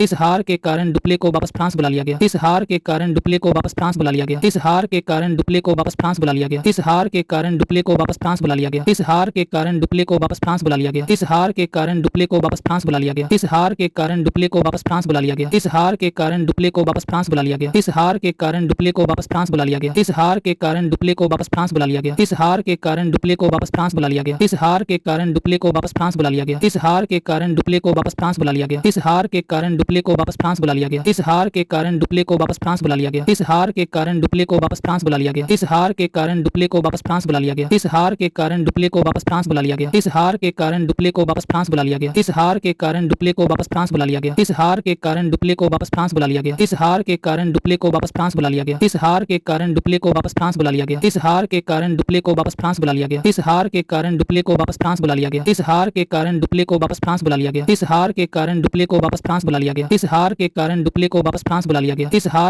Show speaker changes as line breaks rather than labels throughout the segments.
इस हार के कारण डुप्ले को वापस फ्रांस बुला लिया गया। इस हार के कारण डुप्ले को वापस फ्रांस बुला लिया गया। इस हार के कारण डुप्ले को वापस फ्रांस बुला लिया गया। इस हार के कारण डुप्ले को वापस फ्रांस बुला लिया गया। इस हार के कारण डुप्ले को वापस फ्रांस बुला लिया गया। इस हार के कारण डुप्ले को वापस फ्रांस बुला लिया गया। इस हार के कारण डुप्ले को वापस फ्रांस बुला लिया गया। इस हार के कारण डुप्ले को वापस फ्रांस बुला लिया गया। इस हार के कारण डुप्ले को वापस फ्रांस बुला लिया गया। इस हार के कारण डुप्ले को वापस फ्रांस बुला लिया गया। इस हार के कारण डुप्ले को वापस फ्रांस बुला लिया गया। इस हार के कारण डुप्ले को वापस फ्रांस बुला लिया गया। इस हार के कारण डुप्ले को वापस फ्रांस बुला लिया गया। इस हार के कारण डुप्ले को वापस फ्रांस बुला लिया गया। इस हार के कारण डुप्ले को वापस फ्रांस बुला लिया गया। इस हार के कारण डुप्ले को वापस फ्रांस बुला लिया गया। इस हार के कारण डुप्ले को वापस फ्रांस बुला लिया गया। इस हार के कारण डुप्ले को वापस फ्रांस बुला लिया गया। इस हार के कारण डुप्ले को वापस फ्रांस बुला लिया गया। इस हार के कारण डुप्ले को वापस फ्रांस बुला लिया गया। इस हार के कारण डुप्ले को वापस फ्रांस बुला लिया गया। इस हार के कारण डुप्ले को वापस फ्रांस बुला लिया गया। इस हार के कारण डुप्ले को वापस फ्रांस बुला लिया गया। इस हार के कारण डुप्ले को वापस फ्रांस बुला लिया गया। इस हार के कारण डुप्ले को वापस फ्रांस बुला लिया गया। इस हार के कारण डुप्ले को वापस फ्रांस बुला लिया गया। इस हार के कारण डुप्ले को वापस फ्रांस बुला लिया गया। इस हार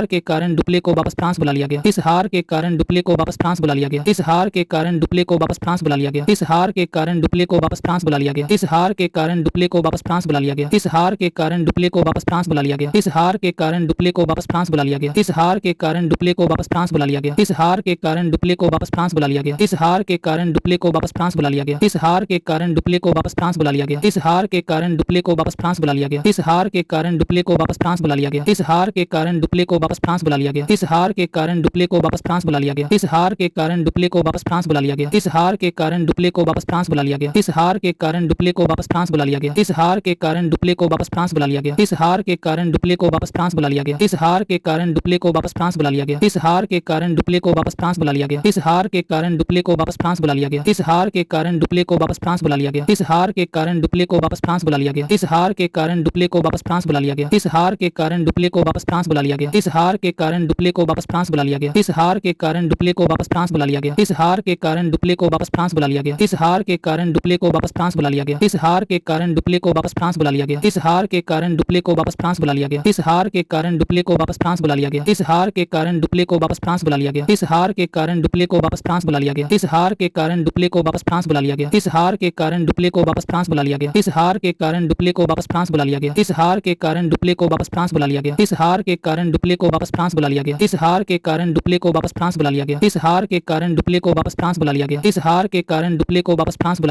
के कारण डुप्ले को वापस फ्रांस बुला लिया गया। इस हार के कारण डुप्ले को वापस फ्रांस बुला लिया गया। इस हार के कारण डुप्ले को वापस फ्रांस बुला लिया गया। इस हार के कारण डुप्ले को वापस फ्रांस बुला लिया गया। इस हार के कारण डुप्ले को वापस फ्रांस बुला लिया गया। इस हार के कारण डुप्ले को वापस फ्रांस बुला लिया गया। इस हार के कारण डुप्ले को वापस फ्रांस बुला लिया गया। इस हार के कारण डुप्ले को वापस फ्रांस बुला लिया गया। इस हार के कारण डुप्ले को वापस फ्रांस बुला लिया गया। इस हार के कारण डुप्ले को वापस फ्रांस बुला लिया गया। इस हार के कारण डुप्ले को वापस फ्रांस बुला लिया गया। इस हार के कारण डुप्ले को वापस फ्रांस बुला लिया गया। इस हार के कारण डुप्ले को वापस फ्रांस बुला लिया गया। इस हार के कारण डुप्ले को वापस फ्रांस बुला लिया गया। इस हार के कारण डुप्ले को वापस फ्रांस बुला लिया गया। इस हार के कारण डुप्ले को वापस फ्रांस बुला लिया गया। इस हार के कारण डुप्ले को वापस फ्रांस बुला लिया गया। इस हार के कारण डुप्ले को वापस फ्रांस बुला लिया गया। इस हार के कारण डुप्ले को वापस फ्रांस बुला लिया गया। इस हार के कारण डुप्ले को वापस फ्रांस बुला लिया गया। इस हार के कारण डुप्ले को वापस फ्रांस बुला लिया गया। इस हार के कारण डुप्ले को वापस फ्रांस बुला लिया गया। इस हार के कारण डुप्ले को वापस फ्रांस बुला लिया गया। इस हार के कारण डुप्ले को वापस फ्रांस बुला लिया गया। इस हार के कारण डुप्ले को वापस फ्रांस बुला लिया गया। इस हार के कारण डुप्ले को वापस फ्रांस बुला लिया गया। इस हार के कारण डुप्ले को वापस फ्रांस बुला लिया गया। इस हार के कारण डुप्ले को वापस फ्रांस बुला लिया गया। इस हार के कारण डुप्ले को वापस फ्रांस बुला लिया गया। इस हार के कारण डुप्ले को वापस फ्रांस बुला लिया गया। इस हार के कारण डुप्ले को वापस फ्रांस बुला लिया गया। इस हार के कारण डुप्ले को वापस फ्रांस बुला लिया गया। इस हार के कारण डुप्ले को वापस फ्रांस बुला लिया गया। इस हार के कारण डुप्ले को वापस फ्रांस बुला लिया गया। इस हार के कारण डुप्ले को वापस फ्रांस बुला लिया गया। इस हार के कारण डुप्ले को वापस फ्रांस बुला लिया गया। इस हार के कारण डुप्ले को वापस फ्रांस बुला लिया गया। इस हार के कारण डुप्ले को वापस फ्रांस बुला लिया गया। इस हार के कारण डुप्ले को वापस फ्रांस बुला लिया गया। इस हार के कारण डुप्ले को वापस फ्रांस बुला लिया गया। इस हार के कारण डुप्ले को वापस फ्रांस बुला लिया गया। इस हार के कारण डुप्ले को वापस फ्रांस बुला लिया गया। इस हार के कारण डुप्ले को वापस फ्रांस बुला लिया गया। इस हार के कारण डुप्ले को वापस फ्रांस बुला लिया गया। इस हार के कारण डुप्ले को वापस फ्रांस बुला लिया गया। इस हार के कारण डुप्ले को वापस फ्रांस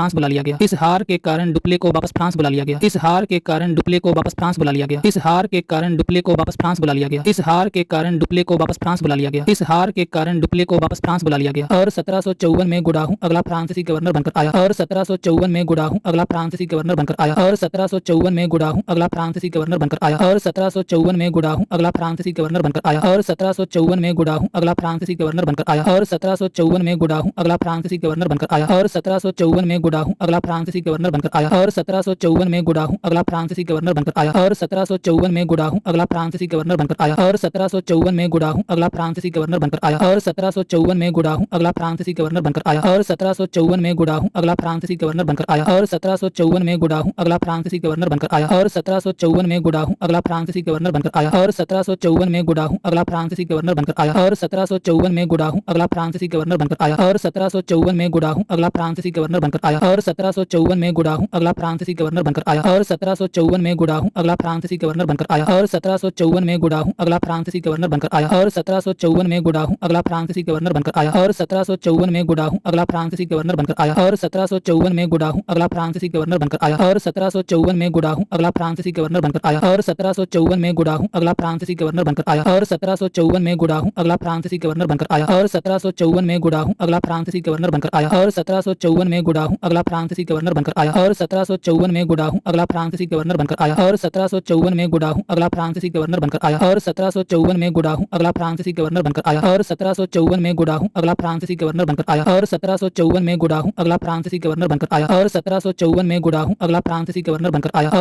बुला लिया गया। इस हार के कारण डुप्ले को वापस फ्रांस बुला लिया गया। इस हार के कारण डुप्ले को वापस फ्रांस बुला लिया गया। इस हार के कारण डुप्ले को वापस फ्रांस बुला लिया गया। इस हार के कारण डुप्ले को वापस फ्रांस बुला लिया गया। इस हार के कारण डुप्ले को वापस फ्रांस बुला लिया गया। और 1754 में गुडाहू अगला फ्रांसीसी गवर्नर बनकर आया। और 1754 में गुडाहू अगला फ्रांसीसी गवर्नर बनकर आया। और 1754 में गुडाहू अगला फ्रांसीसी गवर्नर बनकर आया। और 1754 में गुडाहू अगला फ्रांसीसी गवर्नर बनकर आया। और 1754 में गुडाहू अगला फ्रांसीसी गवर्नर बनकर आया। और 1754 में गुडाहू अगला फ्रांसीसी गवर्नर बनकर आया। और 1754 में गुडाहू अगला फ्रांसीसी गवर्नर बनकर आया। और 1754 में गुडाहू अगला फ्रांसीसी गवर्नर बनकर आया। और 1754 में गुडाहू अगला फ्रांसीसी गवर्नर बनकर आया। और 1754 में गुडाहू अगला फ्रांसीसी गवर्नर बनकर आया। और 1754 में गुडाहू अगला फ्रांसीसी गवर्नर बनकर आया। और 1754 में गुडाहू अगला फ्रांसीसी गवर्नर बनकर आया। और 1754 में गुडाहू अगला फ्रांसीसी गवर्नर बनकर आया। और 1754 में गुडाहू अगला फ्रांसीसी गवर्नर बनकर आया। और 1754 में गुडाहू अगला फ्रांसीसी गवर्नर बनकर आया। और 1754 में गुडाहू अगला फ्रांसीसी गवर्नर बनकर आया। और 1754 में गुडाहू अगला फ्रांसीसी गवर्नर बनकर आया। और 1754 में गुडाहू अगला फ्रांसीसी गवर्नर बनकर आया। और 1754 में गुडाहू अगला फ्रांसीसी गवर्नर बनकर आया। और 1754 में गुडाहू अगला फ्रांसीसी गवर्नर बनकर आया। और 1754 में गुडाहू अगला फ्रांसीसी गवर्नर बनकर आया। और 1754 में गुडाहू अगला फ्रांसीसी गवर्नर बनकर आया। और 1754 में गुडाहू अगला फ्रांसीसी गवर्नर बनकर आया। और 1754 में गुडाहू अगला फ्रांसीसी गवर्नर बनकर आया। और 1754 में गुडाहू अगला फ्रांसीसी गवर्नर बनकर आया। और 1754 में गुडाहू अगला फ्रांसीसी गवर्नर बनकर आया। और 1754 में गुडाहू अगला फ्रांसीसी गवर्नर बनकर आया। और 1754 में गुडाहू अगला फ्रांसीसी गवर्नर बनकर आया। और 1754 में गुडाहू अगला फ्रांसीसी गवर्नर बनकर आया। और 1754 में गुडाहू अगला फ्रांसीसी गवर्नर बनकर आया। और 1754 में गुडाहू अगला फ्रांसीसी गवर्नर बनकर आया। और 1754 में गुडाहू अगला फ्रांसीसी गवर्नर बनकर आया। और 1754 में गुडाहू अगला फ्रांसीसी गवर्नर बनकर आया। और 1754 में गुडाहू अगला फ्रांसीसी गवर्नर बनकर आया। और 1754 में गुडाहू अगला फ्रांसीसी गवर्नर बनकर आया।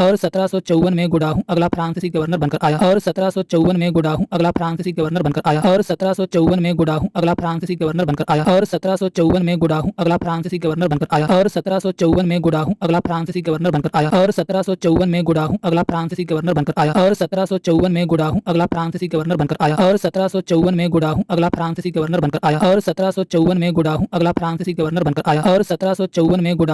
और 1754 में गुडाहू अगला फ्रांसीसी गवर्नर बनकर आया। और 1754 में गुडाहू अगला फ्रांसीसी गवर्नर बनकर आया। और 1754 में गुडाहू अगला फ्रांसीसी गवर्नर बनकर आया। और 1754 में गुडाहू अगला फ्रांसीसी गवर्नर बनकर आया। और 1754 में गुडाहू अगला फ्रांसीसी गवर्नर बनकर आया। और 1754 में गुडाहू अगला फ्रांसीसी गवर्नर बनकर आया। और 1754 में गुडाहू अगला फ्रांसीसी गवर्नर बनकर आया। और 1754 में गुडाहू अगला फ्रांसीसी गवर्नर बनकर आया। और 1754 में गुडाहू अगला फ्रांसीसी गवर्नर बनकर आया। और 1754 में गुडाहू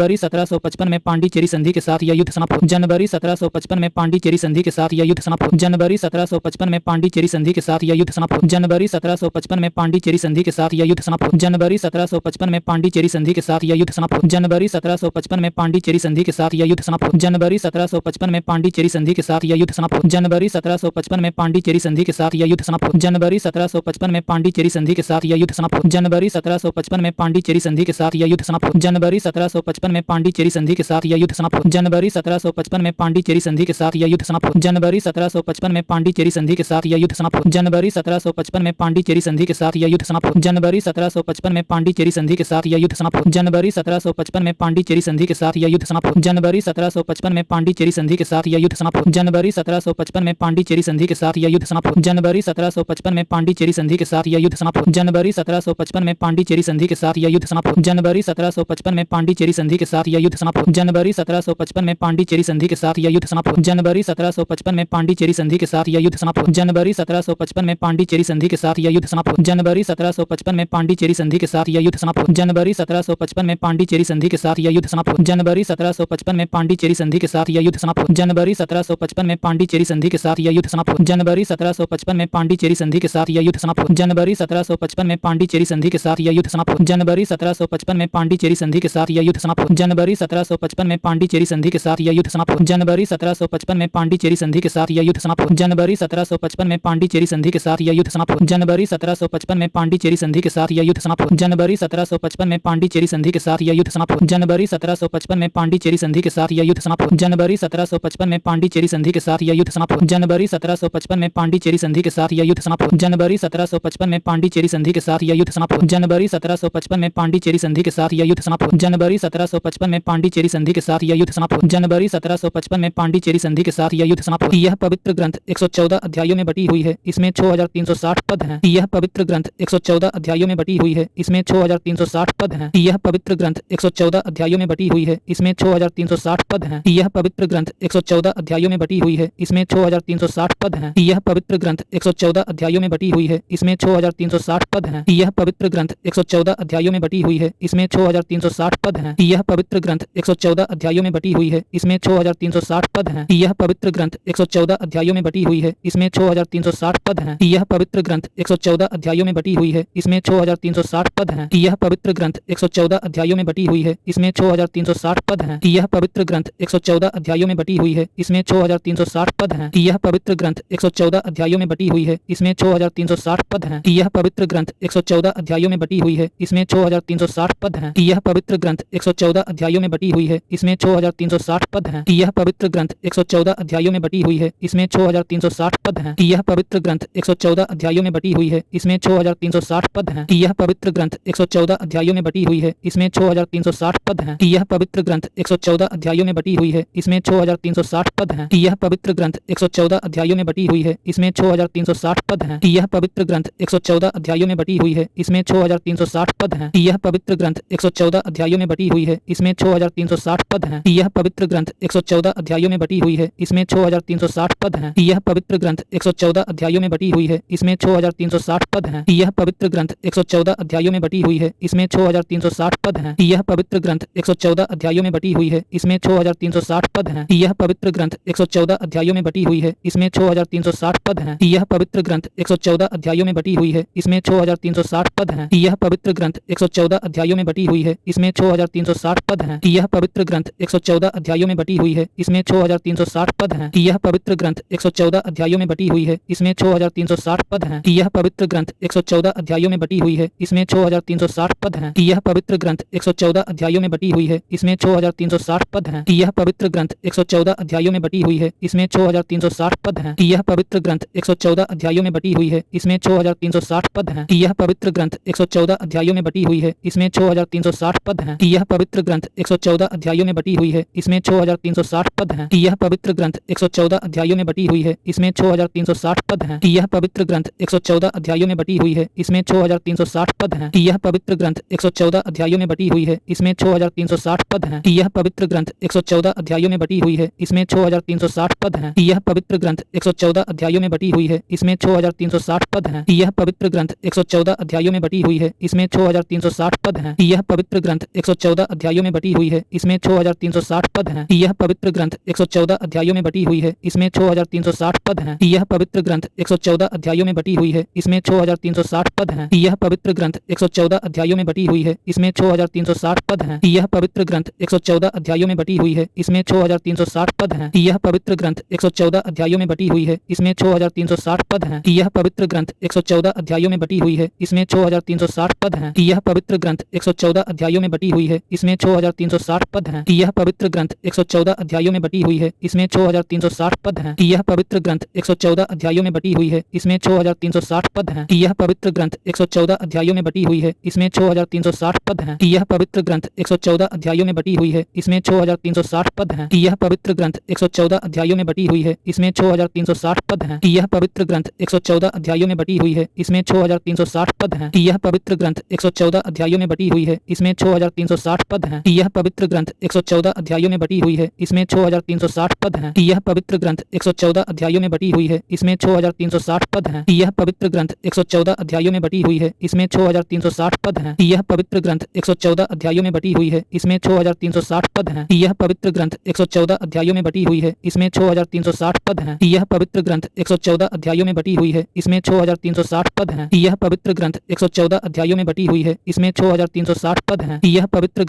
जनवरी 1755 में पांडिचेरी संधि के साथ यह युद्ध समाप्त हुआ। जनवरी जनवरी 1755 में पांडिचेरी संधि के साथ यह युद्ध समाप्त हुआ। जनवरी 1755 में पांडिचेरी संधि के साथ यह युद्ध समाप्त हुआ। जनवरी 1755 में पांडिचेरी संधि के साथ यह युद्ध समाप्त हुआ। जनवरी 1755 में पांडिचेरी संधि के साथ यह युद्ध समाप्त हुआ। जनवरी 1755 में पांडिचेरी संधि के साथ यह युद्ध समाप्त हुआ। जनवरी 1755 में पांडिचेरी संधि के साथ यह युद्ध समाप्त हुआ। जनवरी 1755 में पांडिचेरी संधि के साथ यह युद्ध समाप्त हुआ। जनवरी 1755 में पांडिचेरी संधि के साथ यह युद्ध समाप्त हुआ। जनवरी 1755 में पांडिचेरी संधि के साथ यह युद्ध समाप्त हुआ। जनवरी 1755 में पांडिचेरी संधि के साथ यह युद्ध समाप्त हुआ। जनवरी 1755 में पांडिचेरी संधि के साथ यह युद्ध समाप्त हुआ। जनवरी 1755 में पांडिचेरी संधि के साथ यह युद्ध समाप्त हुआ। जनवरी 1755 में पांडिचेरी संधि के साथ यह युद्ध समाप्त हुआ। जनवरी 1755 में पांडिचेरी संधि के साथ यह युद्ध समाप्त हुआ। जनवरी 1755 में पांडिचेरी संधि के साथ यह युद्ध समाप्त हुआ। जनवरी 1755 में पांडिचेरी संधि के साथ यह युद्ध समाप्त हुआ। जनवरी 1755 में पांडिचेरी संधि के साथ यह युद्ध समाप्त हुआ। जनवरी 1755 में पांडिचेरी संधि के साथ यह युद्ध समाप्त हुआ। जनवरी 1755 में पांडिचेरी संधि के साथ यह युद्ध समाप्त हुआ। जनवरी 1755 में पांडिचेरी संधि के साथ यह युद्ध समाप्त हुआ। जनवरी 1755 में पांडिचेरी संधि के साथ यह युद्ध समाप्त हुआ। जनवरी 1755 में पांडिचेरी संधि के साथ यह युद्ध समाप्त हुआ। जनवरी 1755 में पांडिचेरी संधि के साथ यह युद्ध समाप्त हुआ। जनवरी 1755 में पांडिचेरी संधि के साथ यह युद्ध समाप्त हुआ। जनवरी 1755 में पांडिचेरी संधि के साथ यह युद्ध समाप्त हुआ। जनवरी 1755 में पांडिचेरी संधि के साथ यह युद्ध समाप्त हुआ। जनवरी 1755 में पांडिचेरी संधि के साथ यह युद्ध समाप्त हुआ। जनवरी 1755 में पांडिचेरी संधि के साथ यह युद्ध समाप्त हुआ। जनवरी 1755 में पांडिचेरी संधि के साथ यह युद्ध समाप्त हुआ। जनवरी 1755 में पांडिचेरी संधि के साथ यह युद्ध समाप्त हुआ। जनवरी 1755 में पांडिचेरी संधि के साथ यह युद्ध समाप्त हुआ। जनवरी 1755 में पांडिचेरी संधि के साथ यह युद्ध समाप्त हुआ। जनवरी 1755 में पांडिचेरी संधि के साथ यह युद्ध समाप्त हुआ। जनवरी 1755 में पांडिचेरी संधि के साथ यह युद्ध समाप्त हुआ। जनवरी 1755 में पांडिचेरी संधि के साथ यह युद्ध समाप्त हुआ। जनवरी 1755 में पांडिचेरी संधि के साथ यह युद्ध समाप्त हुआ। जनवरी 1755 में पांडिचेरी संधि के साथ यह युद्ध समाप्त हुआ। जनवरी 1755 में पांडिचेरी संधि के साथ यह युद्ध समाप्त हुआ। जनवरी 1755 में पांडिचेरी संधि के साथ यह युद्ध समाप्त हुआ। जनवरी 1755 में पांडिचेरी संधि के साथ यह युद्ध समाप्त हुआ। जनवरी 1755 में पांडिचेरी संधि के साथ यह युद्ध समाप्त हुआ। जनवरी 1755 में पांडिचेरी संधि के साथ यह युद्ध समाप्त हुआ। यह पवित्र ग्रंथ 114 अध्यायों में बटी हुई है। इसमें 6360 पद हैं। यह पवित्र ग्रंथ 114 अध्यायों में बटी हुई है। इसमें 6360 पद हैं। यह पवित्र ग्रंथ 114 अध्यायों में बटी हुई है। इसमें 6360 पद हैं। यह पवित्र ग्रंथ 114 अध्यायों में बटी हुई है। इसमें 6360 पद हैं। यह पवित्र ग्रंथ 114 अध्यायों में बटी हुई है। इसमें 6360 पद हैं। यह पवित्र ग्रंथ 114 अध्यायों में बटी हुई है। इसमें 6360 पद हैं। यह पवित्र ग्रंथ 114 अध्यायों में बटी हुई है। इसमें 6360 पद हैं। यह पवित्र ग्रंथ 114 अध्यायों में बटी हुई है। इसमें 6360 पद हैं। यह पवित्र ग्रंथ 114 अध्यायों में बटी हुई है। इसमें 6360 पद हैं। यह पवित्र ग्रंथ 114 अध्यायों में बटी हुई है। इसमें 6360 पद हैं। यह पवित्र ग्रंथ 114 अध्यायों में बटी हुई है। इसमें 6360 पद हैं। यह पवित्र ग्रंथ 114 अध्यायों में बटी हुई है। इसमें 6360 पद हैं। यह पवित्र ग्रंथ 114 अध्यायों में बटी हुई है। इसमें 6360 पद हैं। यह पवित्र ग्रंथ 114 अध्यायों में बटी हुई है। इसमें 6360 पद हैं। यह पवित्र ग्रंथ 114 अध्यायों में बटी हुई है। इसमें 6360 पद हैं। यह पवित्र ग्रंथ 114 अध्यायों में बटी हुई है। इसमें 6360 पद हैं। यह पवित्र ग्रंथ 114 अध्यायों में बटी हुई है। इसमें 6360 पद हैं। यह पवित्र ग्रंथ 114 अध्यायों में बटी हुई है। इसमें 6360 पद हैं। यह पवित्र ग्रंथ 114 अध्यायों में बटी हुई है। इसमें 6360 पद हैं। यह पवित्र ग्रंथ 114 अध्यायों में बटी हुई है। इसमें 6360 पद हैं। यह पवित्र ग्रंथ 114 अध्यायों में बटी हुई है। इसमें 6360 पद हैं। यह पवित्र ग्रंथ 114 अध्यायों में बटी हुई है। इसमें 6360 पद हैं। यह पवित्र ग्रंथ 114 अध्यायों में बटी हुई है। इसमें 6360 पद हैं। यह पवित्र ग्रंथ 114 अध्यायों में बटी हुई है। इसमें 6360 पद हैं। यह पवित्र ग्रंथ 114 अध्यायों में बटी हुई है। इसमें 6360 पद हैं। यह पवित्र ग्रंथ 114 अध्यायों में बटी हुई है। इसमें 6360 पद हैं। यह पवित्र ग्रंथ 114 अध्यायों में बटी हुई है। इसमें 6360 पद हैं। यह पवित्र ग्रंथ 114 अध्यायों में बटी हुई है। इसमें 6360 पद हैं। यह पवित्र ग्रंथ 114 अध्यायों में बटी हुई है। इसमें 6360 पद हैं। यह पवित्र ग्रंथ 114 अध्यायों में बटी हुई है। इसमें 6360 पद हैं। यह पवित्र ग्रंथ 114 अध्यायों में बटी हुई है। इसमें 6360 पद हैं। यह पवित्र ग्रंथ 114 अध्यायों में बटी हुई है। इसमें 6360 पद हैं। यह पवित्र ग्रंथ 114 अध्यायों में बटी हुई है। इसमें 6360 पद हैं। यह पवित्र ग्रंथ 114 अध्यायों में बटी हुई है। इसमें 6360 पद हैं। यह पवित्र ग्रंथ 114 अध्यायों में बटी हुई है। इसमें 6360 पद हैं। यह पवित्र ग्रंथ 114 अध्यायों में बटी हुई है। इसमें 6360 पद हैं। यह पवित्र ग्रंथ 114 अध्यायों में बटी हुई है। इसमें 6360 पद हैं। यह पवित्र ग्रंथ 114 अध्यायों में बटी हुई है। इसमें 6360 पद हैं। यह पवित्र ग्रंथ 114 अध्यायों में बटी हुई है। इसमें 6360 पद हैं। यह पवित्र ग्रंथ 114 अध्यायों में बटी हुई है। इसमें 6360 पद हैं। यह पवित्र ग्रंथ 114 अध्यायों में बटी हुई है। इसमें 6360 पद हैं। यह पवित्र ग्रंथ 114 अध्यायों में बटी हुई है। इसमें 6360 पद हैं। यह पवित्र ग्रंथ 114 अध्यायों में बटी हुई है। इसमें 6360 पद हैं। यह पवित्र पवित्र ग्रंथ 114 अध्यायों में बटी हुई है, इसमें 6360 पद हैं। यह पवित्र ग्रंथ 114 अध्यायों में बटी हुई है, इसमें 6360 पद हैं। यह पवित्र ग्रंथ 114 अध्यायों में बटी हुई है, इसमें 6360 पद हैं। यह पवित्र ग्रंथ 114 अध्यायों में बटी हुई है, इसमें 6360 पद हैं। यह पवित्र ग्रंथ 114 अध्यायों में बटी हुई है, इसमें 6360 पद हैं। यह पवित्र ग्रंथ 114 अध्यायों में बटी हुई है, इसमें 6360 पद हैं। यह पवित्र ग्रंथ 114 अध्यायों में बटी हुई है, इसमें 6360 पद हैं। यह पवित्र ग्रंथ 114 अध्यायों में बटी हुई है, इसमें 6360 पद हैं। यह पवित्र ग्रंथ 114 अध्यायों में बटी हुई है, इसमें 6360 पद हैं। यह पवित्र ग्रंथ 114 अध्यायों में बटी हुई है, इसमें 6360 पद हैं। यह पवित्र ग्रंथ 114 अध्यायों में बटी हुई है, इसमें 6360 पद हैं। यह पवित्र ग्रंथ 114 अध्यायों में बटी हुई है, इसमें 6360 पद हैं। यह पवित्र ग्रंथ 114 अध्यायों में बटी हुई है, इसमें 6360 पद हैं। यह पवित्र ग्रंथ 114 अध्यायों में बटी हुई है, इसमें 6360 पद हैं। यह पवित्र ग्रंथ 114 अध्यायों में बटी हुई है, इसमें 6360 पद हैं। यह पवित्र ग्रंथ 114 अध्यायों में बटी हुई है, इसमें 6360 पद हैं। यह पवित्र ग्रंथ 114 अध्यायों में बटी हुई है, इसमें 6360 पद हैं। यह पवित्र ग्रंथ 114 अध्यायों में बटी हुई है, इसमें 6360 पद हैं। यह पवित्र ग्रंथ 114 अध्यायों में बटी हुई है, इसमें 6360 पद हैं। यह पवित्र ग्रंथ 114 अध्यायों में बटी हुई है, इसमें 6360 पद हैं। यह पवित्र ग्रंथ 114 अध्यायों में बटी हुई है, इसमें 6360 पद हैं। यह पवित्र ग्रंथ 114 अध्यायों में बटी हुई है, इसमें 6360 पद हैं। यह पवित्र ग्रंथ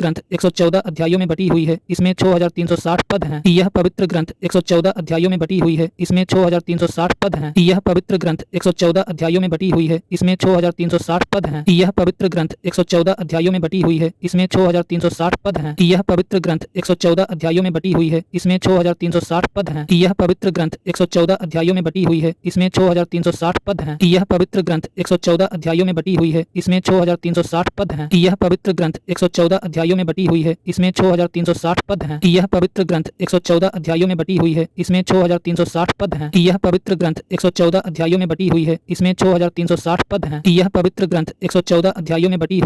114 अध्यायों में बटी हुई है, इसमें 6360 पद हैं। यह पवित्र ग्रंथ 114 अध्यायों में बटी हुई है, इसमें 6360 पद हैं। यह पवित्र ग्रंथ 114 अध्यायों में बटी हुई है, इसमें 6360 पद हैं। यह पवित्र ग्रंथ 114 अध्यायों में बटी हुई है, इसमें 6360 पद हैं। यह पवित्र ग्रंथ 114 अध्यायों में बटी हुई है, इसमें 6360 पद हैं। यह पवित्र ग्रंथ 114 अध्यायों में बटी हुई है, इसमें 6360 पद हैं। यह पवित्र ग्रंथ 114 अध्यायों में बटी हुई है, इसमें 6360 पद हैं। यह पवित्र ग्रंथ 114 अध्यायों में बटी हुई है, इसमें 6360 पद हैं। यह पवित्र ग्रंथ 114 अध्यायों में बटी हुई है, इसमें 6360 पद हैं। यह पवित्र ग्रंथ 114 अध्यायों में बटी हुई है, इसमें 6360 पद हैं। यह पवित्र ग्रंथ 114 अध्यायों में बटी हुई है, इसमें 6360 पद हैं। यह पवित्र ग्रंथ 114 अध्यायों में बटी हुई है, इसमें 6360 पद हैं। यह पवित्र ग्रंथ 114 अध्यायों में बटी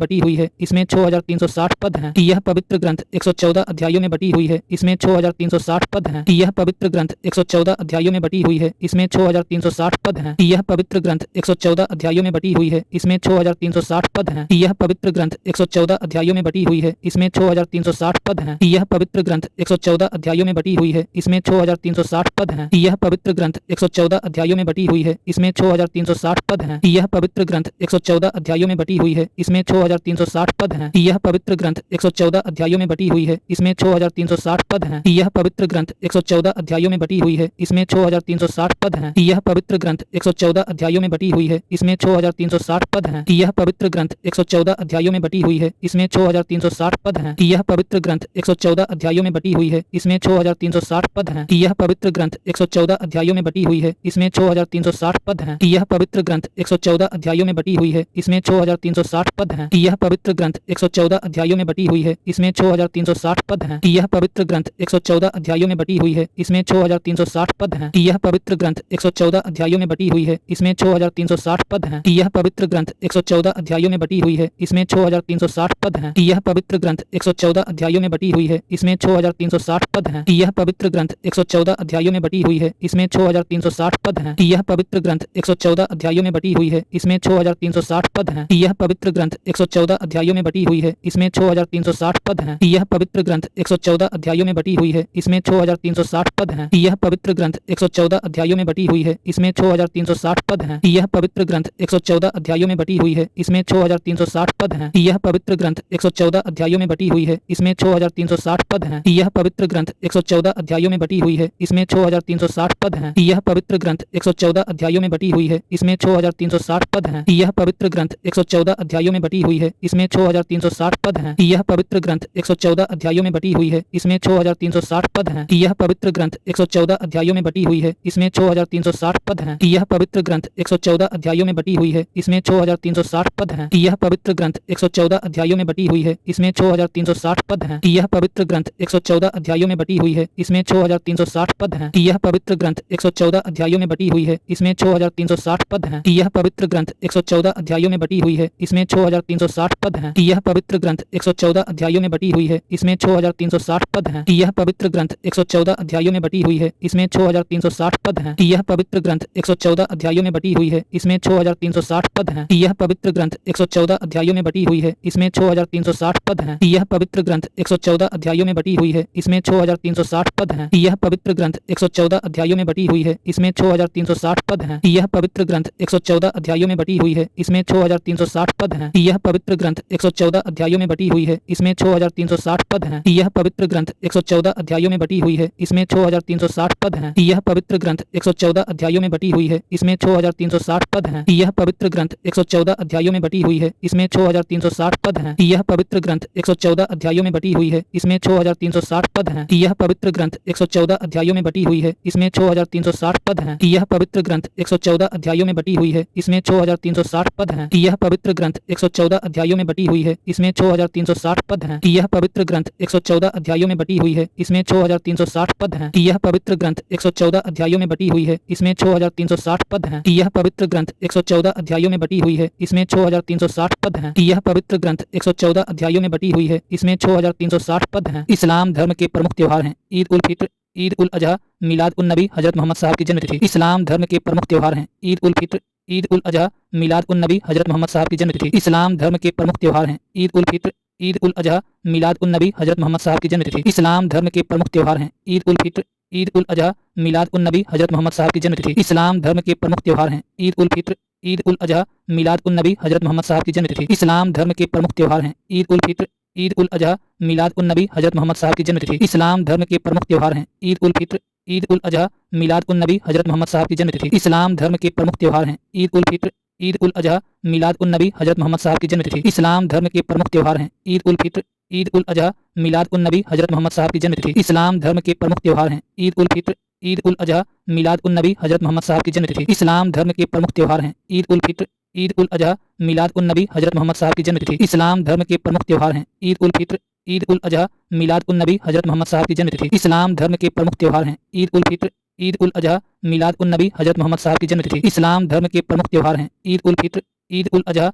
हुई है, इसमें 6360 पद हैं। यह पवित्र ग्रंथ 114 अध्यायों में बटी हुई है, इसमें 6360 पद हैं। यह पवित्र ग्रंथ 114 अध्यायों में बटी हुई है, इसमें 6360 पद हैं। यह पवित्र ग्रंथ 114 अध्यायों में बटी हुई है, इसमें 6360 पद हैं। यह पवित्र ग्रंथ 114 अध्यायों में बटी हुई है, इसमें 6360 पद हैं। यह पवित्र ग्रंथ 114 अध्यायों में बटी हुई है, इसमें 6360 पद हैं। यह पवित्र ग्रंथ 114 अध्यायों में बटी हुई है, इसमें 6360 पद हैं। यह पवित्र ग्रंथ 114 अध्यायों में बटी हुई है, इसमें 6360 पद हैं। यह पवित्र ग्रंथ 114 अध्यायों में बटी हुई है, इसमें 6360 पद हैं। यह पवित्र ग्रंथ 114 अध्यायों में बटी हुई है, इसमें 6360 पद हैं। यह पवित्र ग्रंथ 114 अध्यायों में बटी हुई है, इसमें 6360 पद हैं। यह पवित्र ग्रंथ 114 अध्यायों में बटी हुई है, इसमें 6360 पद हैं। यह पवित्र ग्रंथ 114 अध्यायों में बटी हुई है, इसमें 6360 पद हैं। यह पवित्र ग्रंथ 114 अध्यायों में बटी हुई है, इसमें 6360 पद हैं। यह पवित्र ग्रंथ 114 अध्यायों में बटी हुई है, इसमें 6360 पद हैं। यह पवित्र ग्रंथ 114 अध्यायों में बटी हुई है, इसमें 6360 पद हैं। यह पवित्र ग्रंथ 114 अध्यायों में बटी हुई है, इसमें 6360 पद हैं। यह पवित्र ग्रंथ 114 अध्यायों में बटी हुई है, इसमें 6360 पद हैं। यह पवित्र ग्रंथ 114 अध्यायों में बटी हुई है, इसमें 6360 पद हैं। यह पवित्र ग्रंथ 114 अध्यायों में बटी हुई है, इसमें 6360 पद हैं। यह पवित्र ग्रंथ 114 अध्यायों में बटी हुई है, इसमें 6360 पद हैं। यह पवित्र ग्रंथ 114 अध्यायों में बटी हुई है, इसमें 6360 पद हैं। यह पवित्र ग्रंथ 114 अध्यायों में बटी हुई है, इसमें 6360 पद हैं। यह पवित्र ग्रंथ 114 अध्यायों में बटी हुई है, इसमें 6360 पद हैं। यह पवित्र ग्रंथ 114 अध्यायों में बटी हुई है, इसमें 6360 पद हैं। यह पवित्र ग्रंथ 114 अध्यायों में बटी हुई है, इसमें 6360 पद हैं। यह पवित्र ग्रंथ 114 अध्यायों में बटी हुई है, इसमें 6360 पद हैं। यह पवित्र ग्रंथ 114 अध्यायों में बटी हुई है, इसमें 6360 पद हैं। यह पवित्र ग्रंथ 114 अध्यायों में बटी हुई है, इसमें 6360 पद हैं। यह पवित्र ग्रंथ 114 अध्यायों में बटी हुई है, इसमें 6360 पद हैं। यह पवित्र ग्रंथ 114 अध्यायों में बटी हुई है, इसमें 6360 पद हैं। यह पवित्र ग्रंथ 114 अध्यायों में बटी हुई है, इसमें 6360 पद हैं। यह पवित्र ग्रंथ 114 अध्यायों में बटी हुई है, इसमें 6360 पद हैं। यह पवित्र ग्रंथ 114 अध्यायों में बटी हुई है, इसमें 6360 पद हैं। यह पवित्र ग्रंथ 114 अध्यायों में बटी हुई है, इसमें 6360 पद हैं। यह पवित्र ग्रंथ 114 अध्यायों में बटी हुई है, इसमें 6360 पद हैं। यह पवित्र ग्रंथ 114 अध्यायों में बटी हुई है, इसमें 6360 पद हैं। यह पवित्र ग्रंथ 114 अध्यायों में बटी हुई है, इसमें 6360 पद हैं। यह पवित्र ग्रंथ 114 अध्यायों में बटी हुई है, इसमें 6360 पद हैं। यह पवित्र ग्रंथ 114 अध्यायों में बटी हुई है। इसमें 6360 पद हैं। यह पवित्र ग्रंथ 114 अध्यायों में बटी हुई है। इसमें 6360 पद हैं। यह पवित्र ग्रंथ 114 अध्यायों में बटी हुई है। इसमें 6360 पद हैं। यह पवित्र ग्रंथ 114 अध्यायों में बटी हुई है। इसमें 6360 पद हैं। यह पवित्र ग्रंथ 114 अध्यायों में बटी हुई है। इसमें 6360 पद हैं। यह पवित्र ग्रंथ 114 अध्यायों में बटी हुई है। इसमें 6360 पद हैं। यह पवित्र ग्रंथ 114 अध्यायों में बटी हुई है। इसमें 6360 पद हैं। यह पवित्र ग्रंथ 114 अध्यायों में बटी हुई है। इसमें 6360 पद हैं। यह पवित्र ग्रंथ 114 अध्यायों में बटी हुई है। इसमें 6360 पद हैं। यह पवित्र ग्रंथ 114 अध्यायों में बटी हुई है। इसमें 6360 पद हैं। यह पवित्र ग्रंथ 114 अध्यायों में बटी हुई है। इसमें 6360 पद हैं। यह पवित्र ग्रंथ 114 अध्यायों में बटी हुई है। इसमें 6360 पद हैं। यह पवित्र ग्रंथ 114 अध्यायों में बटी हुई है। इसमें 6360 पद हैं। यह पवित्र ग्रंथ 114 अध्यायों में बटी हुई है। इसमें 6360 पद हैं। यह पवित्र ग्रंथ 114 अध्यायों में बटी हुई है। इसमें 6360 पद हैं। इस्लाम धर्म के प्रमुख त्योहार हैं ईद उल फित्र, ईद उल अजहा, मिलाद उन नबी, हजरत मोहम्मद साहब की जन्मतिथि। इस्लाम धर्म के प्रमुख त्योहार हैं ईद उल फित्र, ईद उल अजहा, मिलाद उन नबी, हजरत मोहम्मद साहब की जन्मतिथि। इस्लाम धर्म के प्रमुख त्योहार हैं ईद उल फित्र, ईद उल अजहा, मिलाद उन नबी, हजरत मोहम्मद साहब की जन्मतिथि। इस्लाम धर्म के प्रमुख त्योहार हैं ईद उल फित्र, ईद उल अजहा, मिलाद उन नबी, हजरत मोहम्मद साहब की जन्मतिथि। इस्लाम धर्म के प्रमुख त्योहार हैं ईद उल फित्र, ईद उल अजहा, मिलाद उन नबी, हजरत मोहम्मद साहब की जन्मतिथि। इस्लाम धर्म के प्रमुख त्योहार हैं ईद उल फित्र, ईद उल अजहा, मिलाद उन नबी, हजरत मोहम्मद साहब की जन्मतिथि। इस्लाम धर्म के प्रमुख त्योहार हैं ईद उल फित्र, ईद उल अजहा, मिलाद उन नबी, हजरत मोहम्मद साहब की जन्मतिथि। इस्लाम धर्म के प्रमुख त्योहार हैं ईद उल फित्र, ईद उल अजहा, मिलाद उन नबी, हजरत मोहम्मद साहब की जन्मतिथि। इस्लाम धर्म के प्रमुख त्योहार हैं ईद उल फित्र, ईद उल अजहा, मिलाद उन नबी, हजरत मोहम्मद साहब की जन्मतिथि। इस्लाम धर्म के प्रमुख त्योहार हैं ईद उल फित्र, ईद उल अजहा, मिलाद उन नबी, हजरत मोहम्मद साहब की जन्मतिथि। इस्लाम धर्म के प्रमुख त्योहार हैं ईद उल फित्र, ईद उल अजहा, मिलाद उन नबी, हजरत मोहम्मद साहब की जन्मतिथि। इस्लाम धर्म के प्रमुख त्योहार हैं ईद उल फित्र, ईद उल अजहा, मिलाद उन नबी, हजरत मोहम्मद साहब की जन्मतिथि। इस्लाम धर्म के प्रमुख त्योहार हैं ईद उल फित्र, ईद उल अजहा, मिलाद उन नबी, हजरत मोहम्मद साहब की जन्मतिथि। इस्लाम धर्म के प्रमुख त्योहार हैं ईद उल फित्र, ईद उल अजहा, मिलाद उन नबी, हजरत मोहम्मद साहब की जन्मतिथि। इस्लाम धर्म के प्रमुख त्योहार हैं ईद उल फित्र, ईद उल अजहा,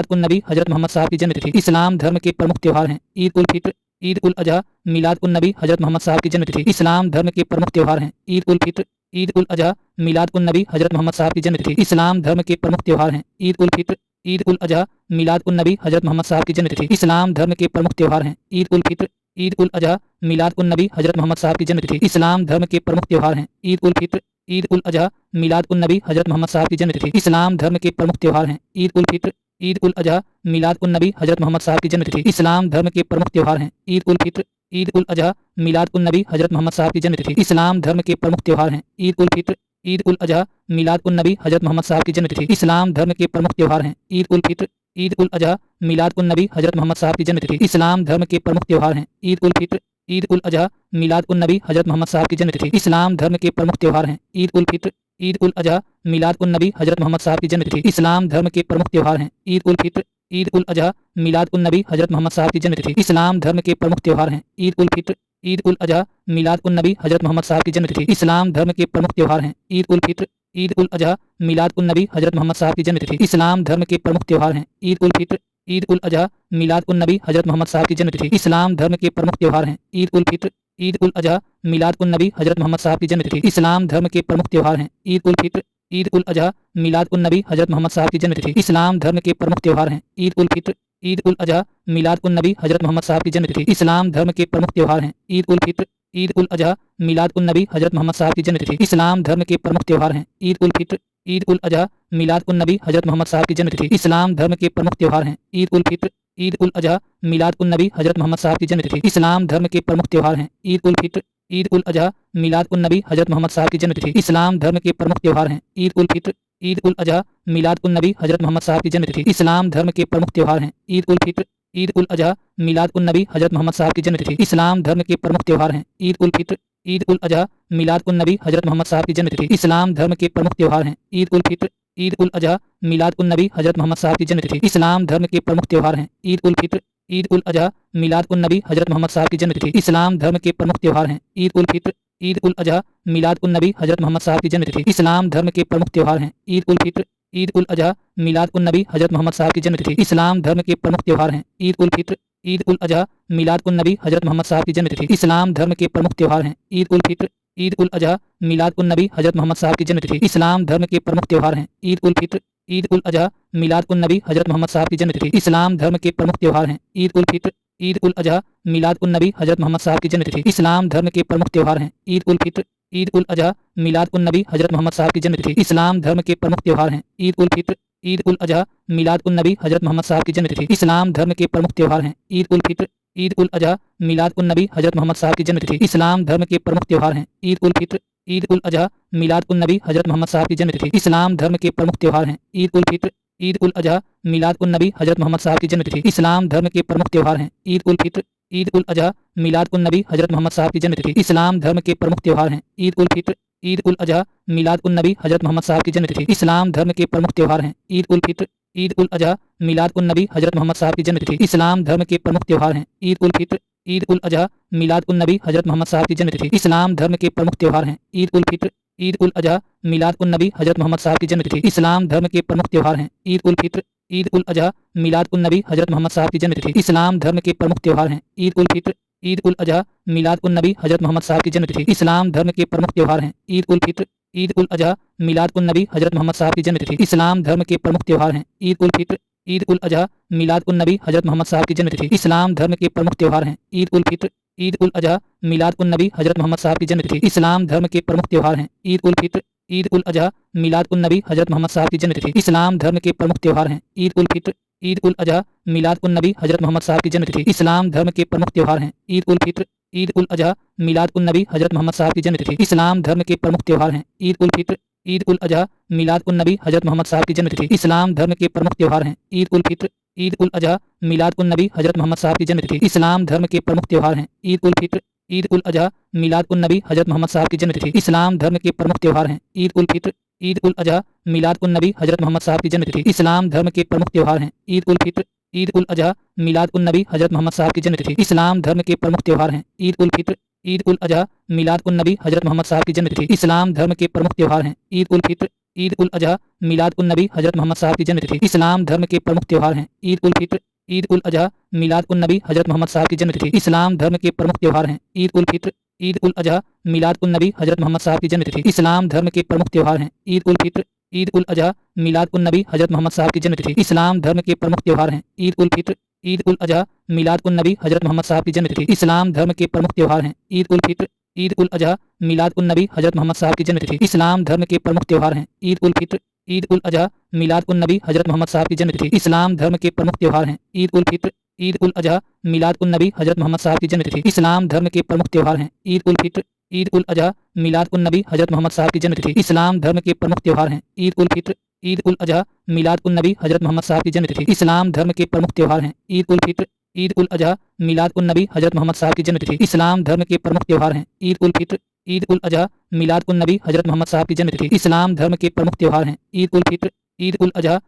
मिलाद उन नबी, हजरत मोहम्मद साहब की जन्मतिथि। इस्लाम धर्म के प्रमुख त्योहार हैं ईद उल फित्र, ईद उल अजहा, मिलाद उन नबी, हजरत मोहम्मद साहब की जन्मतिथि। इस्लाम धर्म के प्रमुख त्योहार हैं ईद उल फित्र, ईद उल अजहा, मिलाद उन नबी, हजरत मोहम्मद साहब की जन्मतिथि। इस्लाम धर्म के प्रमुख त्योहार हैं ईद उल फित्र, ईद उल अजहा, मिलाद उन नबी, हजरत मोहम्मद साहब की जन्मतिथि। इस्लाम धर्म के प्रमुख त्योहार हैं ईद उल फित्र, ईद उल अजहा, मिलाद उन नबी, हजरत मोहम्मद साहब की जन्मतिथि। इस्लाम धर्म के प्रमुख त्योहार हैं ईद उल फित्र, ईद उल अजहा, मिलाद उन नबी, हजरत मोहम्मद साहब की जन्मतिथि। इस्लाम धर्म के प्रमुख त्योहार हैं ईद उल फित्र, ईद उल अजहा, मिलाद उन नबी, हजरत मोहम्मद साहब की जन्मतिथि। इस्लाम धर्म के प्रमुख त्योहार हैं ईद उल फित्र, ईद उल अजहा, मिलाद उन नबी, हजरत मोहम्मद साहब की जन्मतिथि। इस्लाम धर्म के प्रमुख त्योहार हैं ईद उल फित्र, ईद उल अजहा, मिलाद उन नबी, हजरत मोहम्मद साहब की जन्मतिथि। इस्लाम धर्म के प्रमुख त्योहार हैं ईद उल फित्र, ईद उल अजहा, मिलाद उन नबी, हजरत मोहम्मद साहब की जन्मतिथि। इस्लाम धर्म के प्रमुख त्योहार हैं ईद उल फित्र, ईद उल अजहा, मिलाद उन नबी, हजरत मोहम्मद साहब की जन्मतिथि। इस्लाम धर्म के प्रमुख त्योहार हैं ईद उल फित्र, ईद उल अजहा, मिलाद उन नबी, हजरत मोहम्मद साहब की जन्मतिथि। इस्लाम धर्म के प्रमुख त्योहार हैं ईद उल फित्र, ईद उल अजहा, मिलाद उन नबी, हजरत मोहम्मद साहब की जन्मतिथि। इस्लाम धर्म के प्रमुख त्योहार हैं ईद उल फित्र, ईद उल अजहा, मिलाद उन नबी, हजरत मोहम्मद साहब की जन्मतिथि। इस्लाम धर्म के प्रमुख त्योहार हैं ईद उल फित्र, ईद उल अजहा, मिलाद उन नबी, हजरत मोहम्मद साहब की जन्मतिथि। इस्लाम धर्म के प्रमुख त्योहार हैं ईद उल फित्र, ईद उल अजहा, मिलाद उन नबी, हजरत मोहम्मद साहब की जन्मतिथि। इस्लाम धर्म के प्रमुख त्योहार हैं ईद उल फित्र, ईद उल अजहा, मिलाद उन नबी, हजरत मोहम्मद साहब की जन्मतिथि। इस्लाम धर्म के प्रमुख त्योहार हैं ईद उल फित्र, ईद उल अजहा, मिलाद उन नबी, हजरत मोहम्मद साहब की जन्मतिथि। इस्लाम धर्म के प्रमुख त्योहार हैं ईद उल फित्र, ईद उल अजहा, मिलाद उन नबी, हजरत मोहम्मद साहब की जन्मतिथि। इस्लाम धर्म के प्रमुख त्योहार हैं ईद उल फित्र, ईद उल अजहा, मिलाद उन नबी, हजरत मोहम्मद साहब की जन्मतिथि। इस्लाम धर्म के प्रमुख त्योहार हैं ईद उल फित्र, ईद उल अजहा, मिलाद उन नबी, हजरत मोहम्मद साहब की जन्मतिथि। इस्लाम धर्म के प्रमुख त्योहार हैं ईद उल फित्र, ईद उल अजहा, मिलाद उन नबी, हजरत मोहम्मद साहब की जन्मतिथि। इस्लाम धर्म के प्रमुख त्योहार हैं ईद उल फित्र, ईद उल अजहा, मिलाद उन नबी, हजरत मोहम्मद साहब की जन्मतिथि। इस्लाम धर्म के प्रमुख त्योहार हैं ईद उल फित्र, ईद उल अजहा, मिलाद उन नबी, हजरत मोहम्मद साहब की जन्मतिथि। इस्लाम धर्म के प्रमुख त्योहार हैं ईद उल फित्र, ईद उल अजहा, मिलाद उन नबी, हजरत मोहम्मद साहब की जन्मतिथि। इस्लाम धर्म के प्रमुख त्योहार हैं ईद उल फित्र, ईद उल अजहा, मिलाद उन नबी, हजरत मोहम्मद साहब की जन्मतिथि। इस्लाम धर्म के प्रमुख त्योहार हैं ईद उल फित्र, ईद उल अजहा, मिलाद उन नबी, हजरत मोहम्मद साहब की जन्मतिथि। इस्लाम धर्म के प्रमुख त्योहार हैं ईद उल फित्र, ईद उल अजहा, मिलाद उन नबी, हजरत मोहम्मद साहब की जन्मतिथि। इस्लाम धर्म के प्रमुख त्योहार हैं ईद उल फित्र, ईद उल अजहा, मिलाद उन नबी, हजरत मोहम्मद साहब की जन्मतिथि। इस्लाम धर्म के प्रमुख त्योहार हैं ईद उल फित्र, ईद उल अजहा, मिलाद उन नबी, हजरत मोहम्मद साहब की जन्मतिथि। इस्लाम धर्म के प्रमुख त्योहार हैं ईद उल फित्र, ईद उल अजहा, मिलाद उन नबी, हजरत मोहम्मद साहब की जन्मतिथि। इस्लाम धर्म के प्रमुख त्योहार हैं ईद उल फित्र, ईद उल अजहा, मिलाद उन नबी, हजरत मोहम्मद साहब की जन्मतिथि। इस्लाम धर्म के प्रमुख त्योहार हैं ईद उल फित्र, ईद उल अजहा, मिलाद उन नबी, हजरत मोहम्मद साहब की जन्मतिथि। इस्लाम धर्म के प्रमुख त्योहार हैं ईद उल फित्र, ईद उल अजहा, मिलाद उन नबी, हजरत मोहम्मद साहब की जन्मतिथि। इस्लाम धर्म के प्रमुख त्योहार हैं ईद उल फित्र, ईद उल अजहा, मिलाद उन नबी, हजरत मोहम्मद साहब की जन्मतिथि। इस्लाम धर्म के प्रमुख त्योहार हैं ईद उल फित्र, ईद उल अजहा, मिलाद उन नबी, हजरत मोहम्मद साहब की जन्मतिथि। इस्लाम धर्म के प्रमुख त्योहार हैं ईद उल फित्र, ईद उल अजहा, मिलाद उन नबी, हजरत मोहम्मद साहब की जन्मतिथि। इस्लाम धर्म के प्रमुख त्योहार हैं ईद उल फित्र, ईद उल अजहा, मिलाद उन नबी, हजरत मोहम्मद साहब की जन्मतिथि। इस्लाम धर्म के प्रमुख त्योहार हैं ईद उल फित्र, ईद उल अजहा, मिलाद उन नबी, हजरत मोहम्मद साहब की जन्मतिथि। इस्लाम धर्म के प्रमुख त्योहार हैं ईद उल फित्र, ईद उल अजहा, मिलाद उन नबी, हजरत मोहम्मद साहब की जन्मतिथि। इस्लाम धर्म के प्रमुख त्योहार हैं ईद उल फित्र, ईद उल अजहा, मिलाद उन नबी, हजरत मोहम्मद साहब की जन्मतिथि। इस्लाम धर्म के प्रमुख त्योहार हैं ईद उल फित्र, ईद उल अजहा, मिलाद उन नबी, हजरत मोहम्मद साहब की जन्मतिथि। इस्लाम धर्म के प्रमुख त्योहार हैं ईद उल फित्र, ईद उल अजहा, मिलाद उन नबी, हजरत मोहम्मद साहब की जन्मतिथि। इस्लाम धर्म के प्रमुख त्योहार हैं ईद उल फित्र, ईद उल अजहा, मिलाद उन नबी, हजरत मोहम्मद साहब की जन्मतिथि। इस्लाम धर्म के प्रमुख त्योहार हैं ईद उल फित्र, ईद उल अजहा, मिलाद उन नबी, हजरत मोहम्मद साहब की जन्मतिथि। इस्लाम धर्म के प्रमुख त्योहार हैं ईद उल फित्र, ईद उल अजहा, मिलाद उन नबी, हजरत मोहम्मद साहब की जन्मतिथि। इस्लाम धर्म के प्रमुख त्योहार हैं ईद उल फित्र, ईद उल अजहा, मिलाद उन नबी, हजरत मोहम्मद साहब की जन्मतिथि। इस्लाम धर्म के प्रमुख त्योहार हैं ईद उल फित्र, ईद उल अजहा, मिलाद उन नबी, हजरत मोहम्मद साहब की जन्मतिथि। इस्लाम धर्म के प्रमुख त्योहार हैं ईद उल फित्र, ईद उल अजहा, मिलाद उन नबी, हजरत मोहम्मद साहब की जन्मतिथि। इस्लाम धर्म के प्रमुख त्योहार हैं ईद उल फित्र, ईद उल अजहा, मिलाद उन नबी, हजरत मोहम्मद साहब की जन्मतिथि। इस्लाम धर्म के प्रमुख त्योहार हैं ईद उल फित्र, ईद उल अजहा, मिलाद उन नबी, हजरत मोहम्मद साहब की जन्मतिथि। इस्लाम धर्म के प्रमुख त्योहार हैं ईद उल फित्र, ईद उल अजहा, मिलाद उन नबी, हजरत मोहम्मद साहब की जन्मतिथि। इस्लाम धर्म के प्रमुख त्योहार हैं ईद उल फित्र, ईद उल अजहा, मिलाद उन नबी, हजरत मोहम्मद साहब की जन्मतिथि। इस्लाम धर्म के प्रमुख त्योहार हैं ईद उल फित्र, ईद उल अजहा, मिलाद उन नबी, हजरत मोहम्मद साहब की जन्मतिथि। इस्लाम धर्म के प्रमुख त्योहार हैं ईद उल फित्र, ईद उल अजहा, मिलाद उन नबी, हजरत मोहम्मद साहब की जन्मतिथि। इस्लाम धर्म के प्रमुख त्योहार हैं ईद उल फित्र, ईद उल अजहा, मिलाद उन नबी, हजरत मोहम्मद साहब की जन्मतिथि। इस्लाम धर्म के प्रमुख त्योहार हैं ईद उल फित्र, ईद उल अजहा, मिलाद उन नबी, हजरत मोहम्मद साहब की जन्मतिथि। इस्लाम धर्म के प्रमुख त्योहार हैं ईद उल फित्र, ईद उल अजहा, मिलाद उन नबी, हजरत मोहम्मद साहब की जन्मतिथि। इस्लाम धर्म के प्रमुख त्योहार हैं ईद उल फित्र, ईद उल अजहा, मिलाद उन नबी, हजरत मोहम्मद साहब की जन्मतिथि। इस्लाम धर्म के प्रमुख त्योहार हैं ईद उल फित्र, ईद उल अजहा, मिलाद उन नबी, हजरत मोहम्मद साहब की जन्मतिथि। इस्लाम धर्म के प्रमुख त्योहार हैं ईद उल फित्र, ईद उल अजहा, मिलाद उन नबी, हजरत मोहम्मद साहब की जन्मतिथि। इस्लाम धर्म के प्रमुख त्योहार हैं ईद उल फित्र, ईद उल अजहा, मिलाद उन नबी, हजरत मोहम्मद साहब की जन्मतिथि। इस्लाम धर्म के प्रमुख त्योहार हैं ईद उल फित्र, ईद उल अजहा, मिलाद उन नबी, हजरत मोहम्मद साहब की जन्मतिथि। इस्लाम धर्म के प्रमुख त्योहार हैं ईद उल फित्र, ईद उल अजहा, मिलाद उन नबी, हजरत मोहम्मद साहब की जन्मतिथि। इस्लाम धर्म के प्रमुख त्योहार हैं ईद उल फित्र, ईद उल अजहा, मिलाद उन नबी, हजरत मोहम्मद साहब की जन्मतिथि। इस्लाम धर्म के प्रमुख त्योहार हैं ईद उल फित्र, ईद उल अजहा, मिलाद उन नबी, हजरत मोहम्मद साहब की जन्मतिथि। इस्लाम धर्म के प्रमुख त्योहार हैं ईद उल फित्र, ईद उल अजहा, मिलाद उन नबी, हजरत मोहम्मद साहब की जन्मतिथि। इस्लाम धर्म के प्रमुख त्योहार हैं ईद उल फित्र, ईद उल अजहा, मिलाद उन नबी, हजरत मोहम्मद साहब की जन्मतिथि। इस्लाम धर्म के प्रमुख त्योहार हैं ईद उल फित्र, ईद उल अजहा, मिलाद उन नबी, हजरत मोहम्मद साहब की जन्मतिथि। इस्लाम धर्म के प्रमुख त्योहार हैं ईद उल फित्र, ईद उल अजहा,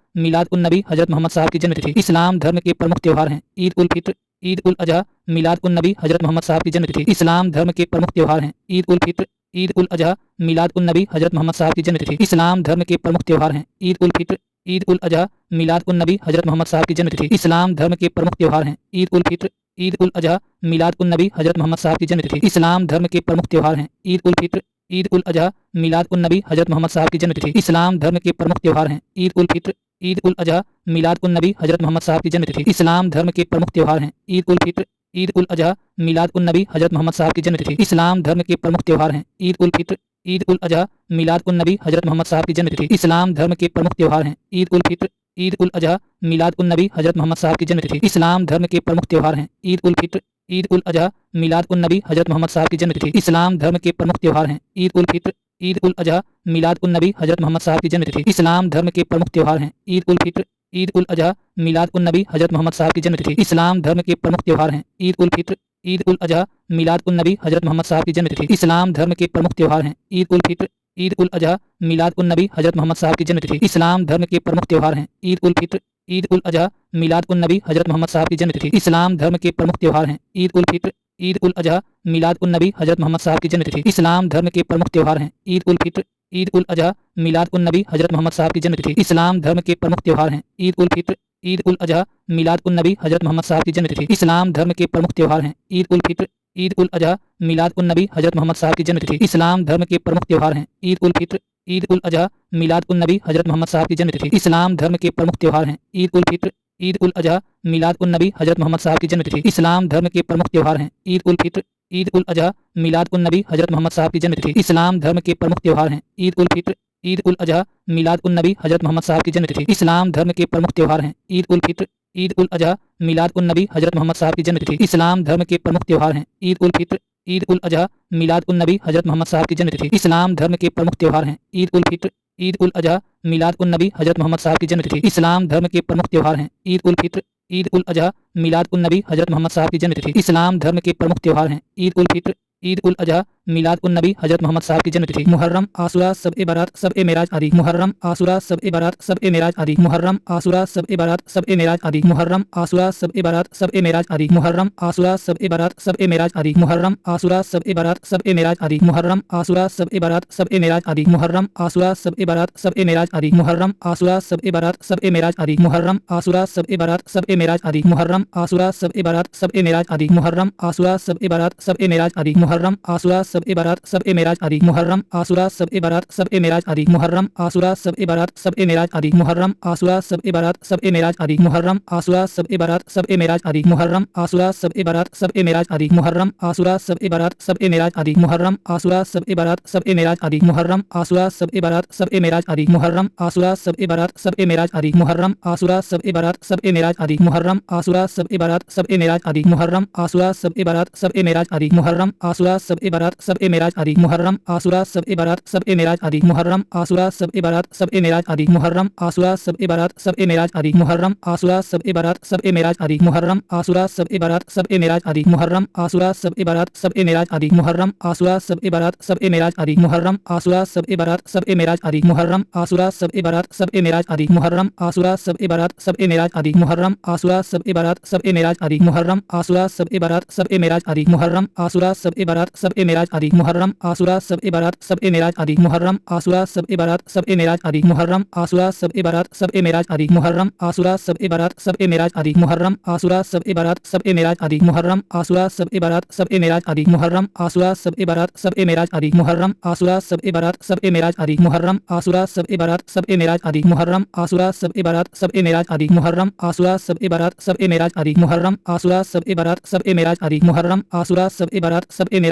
मिलाद उन नबी, हजरत मोहम्मद साहब की जन्मतिथि। इस्लाम धर्म के प्रमुख त्योहार हैं ईद उल फित्र, ईद उल अजहा, मिलाद उन नबी, हजरत मोहम्मद साहब की जन्मतिथि। इस्लाम धर्म के प्रमुख त्योहार हैं ईद उल फित्र, ईद उल अजहा, मिलाद उन नबी, हजरत मोहम्मद साहब की जन्मतिथि। इस्लाम धर्म के प्रमुख त्योहार हैं ईद उल फित्र, ईद उल अजहा, मिलाद उन नबी, हजरत मोहम्मद साहब की जन्मतिथि। इस्लाम धर्म के प्रमुख त्योहार हैं ईद उल फित्र, ईद उल अजहा, मिलाद उन नबी, हजरत मोहम्मद साहब की जन्मतिथि। इस्लाम धर्म के प्रमुख त्योहार हैं ईद उल फित्र, ईद उल अजहा, मिलाद उन नबी, हजरत मोहम्मद साहब की जन्मतिथि। इस्लाम धर्म के प्रमुख त्योहार हैं ईद उल फित्र, ईद उल अजहा, मिलाद उन नबी, हजरत मोहम्मद साहब की जन्मतिथि। इस्लाम धर्म के प्रमुख त्योहार हैं ईद उल फित्र, ईद उल अजहा, मिलाद उन नबी, हजरत मोहम्मद साहब की जन्मतिथि। इस्लाम धर्म के प्रमुख त्योहार हैं ईद उल फित्र, ईद उल अजहा, मिलाद उन नबी, हजरत मोहम्मद साहब की जन्मतिथि। इस्लाम धर्म के प्रमुख त्योहार हैं ईद उल फित्र, ईद उल अजहा, मिलाद उन नबी, हजरत मोहम्मद साहब की जन्मतिथि। इस्लाम धर्म के प्रमुख त्योहार हैं ईद उल फित्र, ईद उल अजहा, मिलाद उन नबी, हजरत मोहम्मद साहब की जन्मतिथि। इस्लाम धर्म के प्रमुख त्योहार हैं ईद उल फित्र, ईद उल अजहा, मिलाद उन नबी, हजरत मोहम्मद साहब की जन्मतिथि। इस्लाम धर्म के प्रमुख त्योहार हैं ईद उल फित्र, ईद उल अजहा, मिलाद उन नबी, हजरत मोहम्मद साहब की जन्मतिथि। इस्लाम धर्म के प्रमुख त्योहार हैं ईद उल फित्र, ईद उल अजहा, मिलाद उन नबी, हजरत मोहम्मद साहब की जन्मतिथि। इस्लाम धर्म के प्रमुख त्योहार हैं ईद उल फित्र, ईद उल अजहा, मिलाद उन नबी, हजरत मोहम्मद साहब की जन्मतिथि। इस्लाम धर्म के प्रमुख त्योहार हैं ईद उल फित्र, ईद उल अजहा, मिलाद उन नबी, हजरत मोहम्मद साहब की जन्मतिथि। इस्लाम धर्म के प्रमुख त्योहार हैं ईद उल फित्र, ईद उल अजहा, मिलाद उन नबी, हजरत मोहम्मद साहब की जन्मतिथि। इस्लाम धर्म के प्रमुख त्योहार हैं ईद उल फित्र, ईद उल अजहा, मिलाद उन नबी, हजरत मोहम्मद साहब की जन्मतिथि। इस्लाम धर्म के प्रमुख त्योहार हैं ईद उल फित्र, ईद उल अजहा, मिलाद उन नबी, हजरत मोहम्मद साहब की जन्मतिथि। इस्लाम धर्म के प्रमुख त्योहार हैं ईद उल फित्र, ईद उल अजहा, मिलाद उन नबी, हजरत मोहम्मद साहब की जन्मतिथि। इस्लाम धर्म के प्रमुख त्योहार हैं ईद उल फित्र, ईद उल अजहा, मिलाद उन नबी, हजरत मोहम्मद साहब की जन्मतिथि। इस्लाम धर्म के प्रमुख त्योहार हैं ईद उल फित्र, ईद उल अजहा, मिलाद उन नबी, हजरत मोहम्मद साहब की जन्मतिथि। इस्लाम धर्म के प्रमुख त्योहार हैं ईद उल फित्र, ईद उल अजहा, मिलाद उन नबी, हजरत मोहम्मद साहब की जन्मतिथि। इस्लाम धर्म के प्रमुख त्योहार हैं ईद उल फित्र, ईद उल अजहा, मिलाद उन नबी, हजरत मोहम्मद साहब की जन्मतिथि। इस्लाम धर्म के प्रमुख त्योहार हैं ईद उल फित्र, ईद उल अजहा, मिलाद उन नबी, हजरत मोहम्मद साहब की जन्मतिथि। इस्लाम धर्म के प्रमुख त्योहार हैं ईद उल फित्र, ईद उल अजहा, मिलाद उन नबी, हजरत मोहम्मद साहब की जन्मतिथि। इस्लाम धर्म के प्रमुख त्योहार हैं ईद उल फित्र, ईद उल अजहा, मिलाद उन नबी, हजरत मोहम्मद साहब की जन्मतिथि। इस्लाम धर्म के प्रमुख त्योहार हैं ईद उल फित्र, ईद उल अजहा, मिलाद उन नबी, हजरत मोहम्मद साहब की जन्मतिथि। इस्लाम धर्म के प्रमुख त्योहार हैं ईद उल फित्र, ईद उल अजहा, मिलाद उन नबी, हजरत मोहम्मद साहब की जन्मतिथि। मुहर्रम, आशूरा, शब-ए बारात, शब-ए मेराज आदि। मुहर्रम, आशूरा, शब-ए बारात, शब-ए मेराज आदि। मुहर्रम, आशूरा, शब-ए बारात, शब-ए मेराज आदि। मुहर्रम, आशूरा, शब-ए बारात, शब-ए मेराज आदि। मुहर्रम, आशूरा, शब-ए बारात, शब-ए मेराज आदि। मुहर्रम, आशूरा, शब-ए बारात, शब-ए मेराज आदि। मुहर्रम, आशूरा, शब-ए बारात, शब-ए मेराज आदि। मुहर्रम, आशूरा, शब-ए बारात, शब-ए मेराज आदि। मुहर्रम, आशूरा, शब-ए बारात, शब-ए मेराज आदि। मुहर्रम, आशूरा, शब-ए बारात, शब-ए मेराज आदि। मुहर्रम, आशूरा, शब-ए बारात, शब-ए मेराज आदि। मुहर्रम, आशूरा, शब-ए बारात, शब-ए मेराज आदि। मुहर्रम, आशूरा, शब-ए बारात, शब-ए मेराज आदि। मुहर्रम, आशूरा, शब-ए बारात, शब-ए मेराज आदि। मुहर्रम, आशूरा, शब-ए बारात, शब-ए मेराज आदि। मुहर्रम, आशूरा, शब-ए बारात, शब-ए मेराज आदि। मुहर्रम, आशूरा, शब-ए बारात, शब-ए मेराज आदि। मुहर्रम, आशूरा, शब-ए बारात, शब-ए मेराज आदि। मुहर्रम, आशूरा, शब-ए बारात, शब-ए मेराज आदि। मुहर्रम, आशूरा, शब-ए बारात, शब-ए मेराज आदि। मुहर्रम, आशूरा, शब-ए बारात, शब-ए मेराज आदि। मुहर्रम, आशूरा, शब-ए बारात, शब-ए मेराज आदि। मुहर्रम, आशूरा, शब-ए बारात, शब-ए मेराज आदि। मुहर्रम, आशूरा, शब-ए बारात, शब-ए मेराज आदि। मुहर्रम, आशूरा, शब-ए बारात, शब-ए मेराज आदि। मुहर्रम, आशूरा, शब-ए बारात, शब-ए मेराज आदि। मुहर्रम, आशूरा, शब-ए बारात, शब-ए मेराज आदि। मुहर्रम, आशूरा, शब-ए बारात, शब-ए मेराज आदि। मुहर्रम, आशूरा, शब-ए बारात, शब-ए मेराज आदि। मुहर्रम, आशूरा, शब-ए बारात, शब-ए मेराज आदि। मुहर्रम, आशूरा, शब-ए बारात, शब-ए मेराज आदि। मुहर्रम, आशूरा, शब-ए बारात, शब-ए मेराज आदि। मुहर्रम, आशूरा, शब-ए बारात, शब-ए मेराज आदि। मुहर्रम, आशूरा, शब-ए बारात, शब-ए मेराज आदि। मुहर्रम, आशूरा, शब-ए बारात, शब-ए मेराज आदि। मुहर्रम, आशूरा, शब-ए बारात, शब-ए मेराज आदि। मुहर्रम, आशूरा, शब-ए बारात, शब-ए मेराज आदि। मुहर्रम, आशूरा, शब-ए बारात, शब-ए मेराज आदि। मुहर्रम, आशूरा, शब-ए बारात, शब-ए मेराज आदि। मुहर्रम, आशूरा, शब-ए बारात, शब-ए मेराज आदि। मुहर्रम, आशूरा, शब-ए बारात, शब-ए मेराज आदि। मुहर्रम, आशूरा, शब-ए बारात, शब-ए मेराज आदि। मुहर्रम, आशूरा, शब-ए बारात, शब-ए मेराज आदि। मुहर्रम, आशूरा, शब-ए बारात, शब-ए मेराज आदि। मुहर्रम, आशूरा, शब-ए बारात, शब-ए मेराज आदि। मुहर्रम, आशूरा, शब-ए बारात, शब-ए मेराज आदि। मुहर्रम, आशूरा, शब-ए बारात, शब-ए मेराज आदि। मुहर्रम, आशूरा, शब-ए बारात, शब-ए मेराज आदि। मुहर्रम, आशूरा, शब-ए बारात, शब-ए मेराज आदि। मुहर्रम, आशूरा, शब-ए बारात, शब-ए मेराज आदि। मुहर्रम, आशूरा, शब-ए बारात, शब-ए मेराज आदि। मुहर्रम, आशूरा, शब-ए बारात, शब-ए मेराज आदि। मुहर्रम, आशूरा, शब-ए बारात, शब-ए मेराज आदि। मुहर्रम, आशूरा, शब-ए बारात, शब-ए मेराज आदि। मुहर्रम, आशूरा, शब-ए बारात, शब-ए मेराज आदि। मुहर्रम, आशूरा, शब-ए बारात, शब-ए मेराज आदि। मुहर्रम, आशूरा, शब-ए बारात, शब-ए मेराज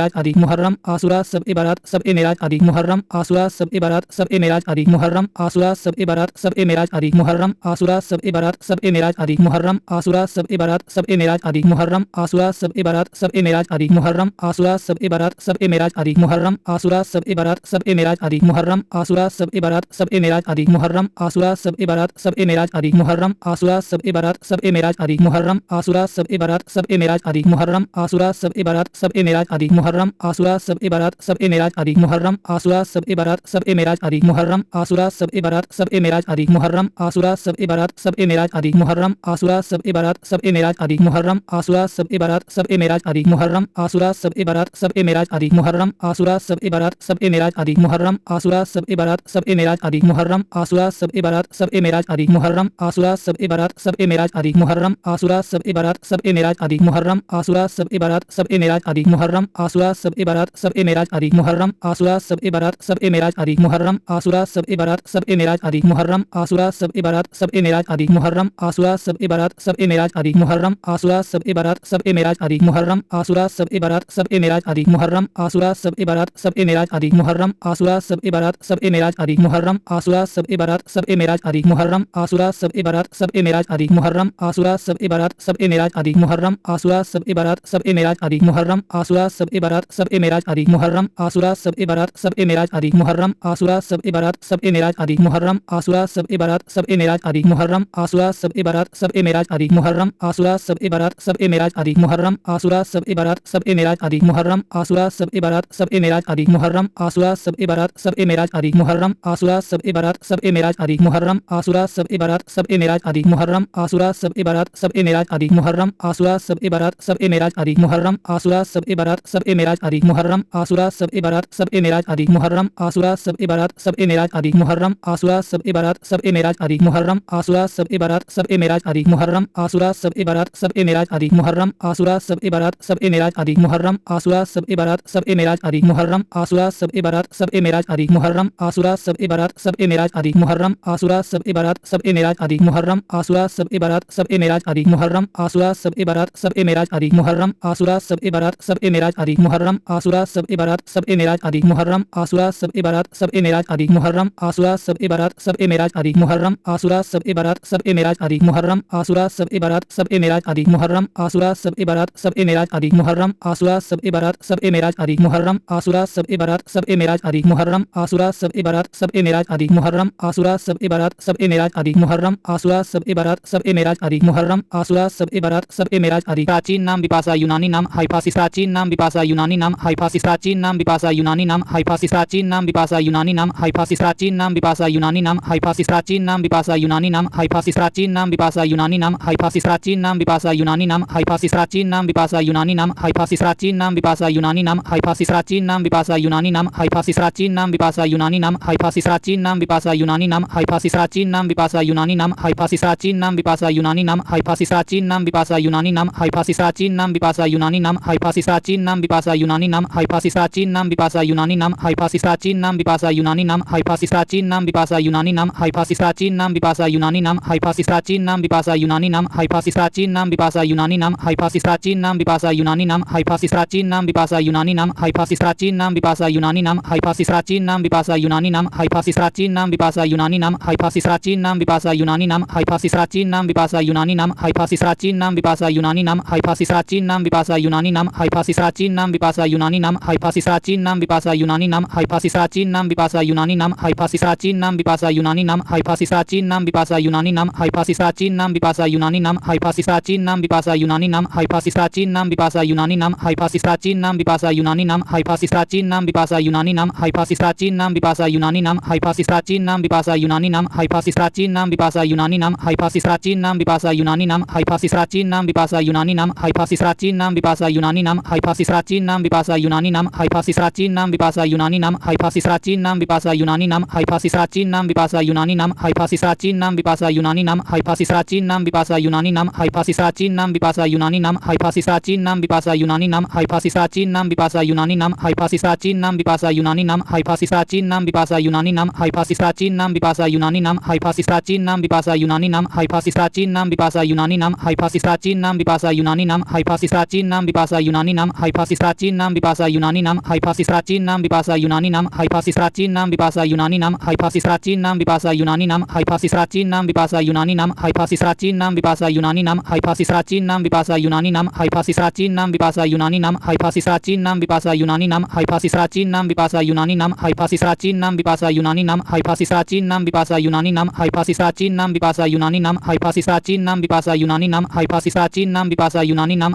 आदि। मुहर्रम, आशूरा, शब-ए बारात, शब-ए मेराज आदि। मुहर्रम, आशूरा, शब-ए बारात, शब-ए मेराज आदि। मुहर्रम, आशूरा, शब-ए बारात, शब-ए मेराज आदि। मुहर्रम, आशूरा, शब-ए बारात, शब-ए मेराज आदि। मुहर्रम, आशूरा, शब-ए बारात, शब-ए मेराज आदि। मुहर्रम, आशूरा, शब-ए बारात, शब-ए मेराज आदि। मुहर्रम, आशूरा, शब-ए बारात, शब-ए मेराज आदि। मुहर्रम, आशूरा, शब-ए बारात, शब-ए मेराज आदि। मुहर्रम, आशूरा, शब-ए बारात, शब-ए मेराज आदि। मुहर्रम, आशूरा, शब-ए बारात, शब-ए मेराज आदि। मुहर्रम, आशूरा, शब-ए बारात, शब-ए मेराज आदि। मुहर्रम, आशूरा, शब-ए बारात, शब-ए मेराज आदि। मुहर्रम, आशूरा, शब-ए बारात, शब-ए मेराज आदि। मुहर्रम, आशूरा, शब-ए बारात, शब-ए मेराज आदि। मुहर्रम, आशूरा, शब-ए बारात, शब-ए मेराज आदि। मुहर्रम, आशूरा, शब-ए बारात, शब-ए मेराज आदि। मुहर्रम, आशूरा, शब-ए बारात, शब-ए मेराज आदि। मुहर्रम, आशूरा, शब-ए बारात, शब-ए मेराज आदि। मुहर्रम, आशूरा, शब-ए बारात, शब-ए मेराज आदि। मुहर्रम, आशूरा, शब-ए बारात, शब-ए मेराज आदि। मुहर्रम, आशूरा, शब-ए बारात, शब-ए मेराज आदि। मुहर्रम, आशूरा, शब-ए बारात, शब-ए मेराज आदि। मुहर्रम, आशूरा, शब-ए बारात, शब-ए मेराज आदि। मुहर्रम, आशूरा, शब-ए बारात, शब-ए मेराज आदि। मुहर्रम, आशूरा, शब-ए बारात, शब-ए मेराज आदि। मुहर्रम, आशूरा, शब-ए बारात, शब-ए मेराज आदि। मुहर्रम, आशूरा, शब-ए बारात, शब-ए मेराज आदि। मुहर्रम, आशूरा, शब-ए बारात, शब-ए मेराज आदि। मुहर्रम, आशूरा, शब-ए बारात, शब-ए मेराज आदि। मुहर्रम, आशूरा, शब-ए बारात, शब-ए मेराज आदि। मुहर्रम, आशूरा, शब-ए बारात, शब-ए मेराज आदि। मुहर्रम, आशूरा, शब-ए बारात, शब-ए मेराज आदि। मुहर्रम, आशूरा, शब-ए बारात, शब-ए मेराज आदि। मुहर्रम, आशूरा, शब-ए बारात, शब-ए मेराज आदि। मुहर्रम, आशूरा, शब-ए बारात, शब-ए मेराज आदि। मुहर्रम, आशूरा, शब-ए बारात, शब-ए मेराज आदि। मुहर्रम, आशूरा, शब-ए बारात, शब-ए मेराज आदि। मुहर्रम, आशूरा, शब-ए बारात, शब-ए मेराज आदि। मुहर्रम, आशूरा, शब-ए बारात, शब-ए मेराज आदि। मुहर्रम, आशूरा, शब-ए बारात, शब-ए मेराज आदि। मुहर्रम, आशूरा, शब-ए बारात, शब-ए मेराज आदि। मुहर्रम, आशूरा, शब-ए बारात, शब-ए मेराज आदि। मुहर्रम, आशूरा, शब-ए बारात, शब-ए मेराज आदि। मुहर्रम, आशूरा, शब-ए बारात, शब-ए मेराज आदि। मुहर्रम, आशूरा, शब-ए बारात, शब-ए मेराज आदि। मुहर्रम, आशूरा, शब-ए बारात, शब-ए मेराज आदि। मुहर्रम, आशूरा, शब-ए बारात, शब-ए मेराज आदि। मुहर्रम, आशूरा, शब-ए बारात, सब ए मेराज आदि। मुहर्रम, आशूरा, सब ए बारात, सब ए मेराज आदि। मुहर्रम, आशूरा, सब ए बारात, सब ए मेराज आदि। मुहर्रम, आशूरा, सब ए बारात, सब ए मेराज आदि। मुहर्रम, आशूरा, सब ए बारात, सब ए मेराज आदि। मुहर्रम, आशूरा, सब ए बारात, सब ए मेराज आदि। मुहर्रम, आशूरा, सब ए बारात, सब ए मेराज आदि। मुहर्रम, आशूरा, सब ए बारात, सब ए मेराज आदि। मुहर्रम, आशूरा, सब ए बारात, सब ए मेराज आदि। मुहर्रम, आशूरा, सब ए बारात, सब ए मेराज आदि। मुहर्रम, आशूरा, सब ए बारात, सब ए मेराज आदि। मुहर्रम, आशूरा, सब ए बारात, सब ए मेराज आदि। मुहर्रम, आशूरा, सब ए बारात, सब ए मेराज आदि। मुहर्रम, आशूरा, सब ए बारात, सब ए मेराज आदि। मुहर्रम, आशूरा, सब ए बारात, सब ए मेराज आदि। मुहर्रम, आशूरा, सब ए बारात, सब ए मेराज आदि। मुहर्रम, आशूरा, सब ए बारात, सब ए मेराज आदि। मुहर्रम, आशूरा, सब ए बारात, सब ए मेराज आदि। मुहर्रम, आशूरा, सब ए बारात, सब ए मेराज आदि। मुहर्रम, आशूरा, सब ए बारात, सब ए मेराज आदि। मुहर्रम, आशूरा, सब ए बारात, सब ए मेराज आदि। मुहर्रम, आशूरा, सब ए बारात, सब ए मेराज आदि। मुहर्रम, आशूरा, सब ए बारात, सब ए मेराज आदि। मुहर्रम, आशूरा, सब ए बारात, सब ए मेराज आदि। मुहर्रम, आशूरा, सब ए बारात, सब ए मेराज आदि। मुहर्रम, आशूरा, सब ए बारात, सब ए मेराज आदि। प्राचीन नाम विपाशा, यूनानी नाम हाइफासिस। प्राचीन नाम विपाशा, यूनानी नाम हाइफासिस। प्राचीन नाम विपाशा, यूनानी नाम हाइफासिस। प्राचीन नाम विपाशा, यूनानी नाम हाइफासिस। प्राचीन नाम विपाशा, यूनानी नाम हाइफासिस। प्राचीन नाम विपाशा, यूनानी नाम हाइफासिस। प्राचीन नाम विपाशा, यूनानी नाम हाइफासिस। प्राचीन नाम विपाशा, यूनानी नाम हाइफासिस। प्राचीन नाम विपाशा, यूनानी नाम हाइफासिस। प्राचीन नाम विपाशा, यूनानी नाम हाइफासिस। प्राचीन नाम विपाशा, यूनानी नाम हाइफासिस। प्राचीन नाम विपाशा, यूनानी नाम हाइफासिस। प्राचीन नाम विपाशा, यूनानी नाम हाइफासिस। प्राचीन नाम विपाशा, यूनानी नाम हाइफासिस। प्राचीन नाम विपाशा, यूनानी नाम हाइफासिस। प्राचीन नाम विपाशा, यूनानी नाम हाइफासिस। प्राचीन नाम विपाशा, यूनानी नाम हाइफासिस। प्राचीन नाम विपाशा, यूनानी नाम हाइफासिस। प्राचीन नाम विपाशा, यूनानी नाम हाइफासिस। प्राचीन नाम विपाशा, यूनानी नाम हाइफासिस। प्राचीन नाम विपाशा, यूनानी नाम हाइफासिस। प्राचीन नाम विपाशा, यूनानी नाम हाइफासिस। प्राचीन नाम विपाशा, यूनानी नाम हाइफासिस। प्राचीन नाम विपाशा, यूनानी नाम हाइफासिस। प्राचीन नाम विपाशा, यूनानी नाम हाइफासिस। प्राचीन नाम विपाशा, यूनानी नाम हाइफासिस। प्राचीन नाम विपाशा, यूनानी नाम हाइफासिस। प्राचीन नाम विपाशा, यूनानी नाम हाइफासिस। प्राचीन नाम विपाशा, यूनानी नाम हाइफासिस। प्राचीन नाम विपाशा, यूनानी नाम हाइफासिस। प्राचीन नाम विपाशा, यूनानी नाम हाइफासिस। प्राचीन नाम विपाशा, यूनानी नाम हाइफासिस। प्राचीन नाम विपाशा, यूनानी नाम हाइफासिस। प्राचीन नाम विपाशा, यूनानी नाम हाइफासिस। प्राचीन नाम विपाशा, यूनानी नाम हाइफासिस। प्राचीन नाम विपाशा, यूनानी नाम हाइफासिस। प्राचीन नाम विपाशा, यूनानी नाम हाइफासिस। प्राचीन नाम विपाशा, यूनानी नाम हाइफासिस। प्राचीन नाम विपाशा, यूनानी नाम हाइफासिस। प्राचीन नाम विपाशा, यूनानी नाम हाइफासिस। प्राचीन नाम विपाशा, यूनानी नाम हाइफासिस। प्राचीन नाम विपाशा, यूनानी नाम हाइफासिस। प्राचीन नाम विपाशा, यूनानी नाम हाइफासिस। प्राचीन नाम विपाशा, यूनानी नाम हाइफासिस। प्राचीन नाम विपाशा, यूनानी नाम हाइफासिस। प्राचीन नाम विपाशा, यूनानी नाम हाइफासिस। प्राचीन नाम विपाशा, यूनानी नाम हाइफासिस। प्राचीन नाम विपाशा, यूनानी नाम हाइफासिस। प्राचीन नाम विपाशा, यूनानी नाम हाइफासिस। प्राचीन नाम विपाशा, यूनानी नाम हाइफासिस। प्राचीन नाम विपाशा, यूनानी नाम हाइफासिस। प्राचीन नाम विपाशा, यूनानी नाम हाइफासिस। प्राचीन नाम विपाशा, यूनानी नाम हाइफासिस। प्राचीन नाम विपाशा, यूनानी नाम हाइफासिस। प्राचीन नाम विपाशा, यूनानी नाम हाइफासिस। प्राचीन नाम विपाशा, यूनानी नाम हाइफासिस। प्राचीन नाम विपाशा, यूनानी नाम हाइफासिस। प्राचीन नाम विपाशा, यूनानी नाम हाइफासिस। प्राचीन नाम विपाशा, यूनानी नाम हाइफासिस। प्राचीन नाम विपाशा, यूनानी नाम हाइफासिस। प्राचीन नाम विपाशा, यूनानी नाम हाइफासिस। प्राचीन नाम विपाशा, यूनानी नाम हाइफासिस। प्राचीन नाम विपाशा, यूनानी नाम हाइफासिस। प्राचीन नाम विपाशा, यूनानी नाम हाइफासिस। प्राचीन नाम विपाशा, यूनानी नाम हाइफासिस। प्राचीन नाम विपाशा, यूनानी नाम हाइफासिस। प्राचीन नाम विपाशा, यूनानी नाम हाइफासिस। प्राचीन नाम विपाशा, यूनानी नाम हाइफासिस। प्राचीन नाम विपाशा, यूनानी नाम हाइफासिस। प्राचीन नाम विपाशा, यूनानी नाम हाइफासिस। प्राचीन नाम विपाशा, यूनानी नाम हाइफासिस। प्राचीन नाम विपाशा, यूनानी नाम हाइफासिस। प्राचीन नाम विपाशा, यूनानी नाम हाइफासिस। प्राचीन नाम विपाशा, यूनानी नाम हाइफासिस। प्राचीन नाम विपाशा, यूनानी नाम हाइफासिस। प्राचीन नाम विपाशा, यूनानी नाम हाइफासिस। प्राचीन नाम विपाशा, यूनानी नाम हाइफासिस। प्राचीन नाम विपाशा, यूनानी नाम हाइफासिस। प्राचीन नाम विपाशा, यूनानी नाम हाइफासिस। प्राचीन नाम विपाशा, यूनानी नाम हाइफासिस। प्राचीन नाम विपाशा, यूनानी नाम हाइफासिस। प्राचीन नाम विपाशा, यूनानी नाम हाइफासिस। प्राचीन नाम विपाशा, यूनानी नाम हाइफासिस। प्राचीन नाम विपाशा, यूनानी नाम हाइफासिस। प्राचीन नाम विपाशा, यूनानी नाम हाइफासिस।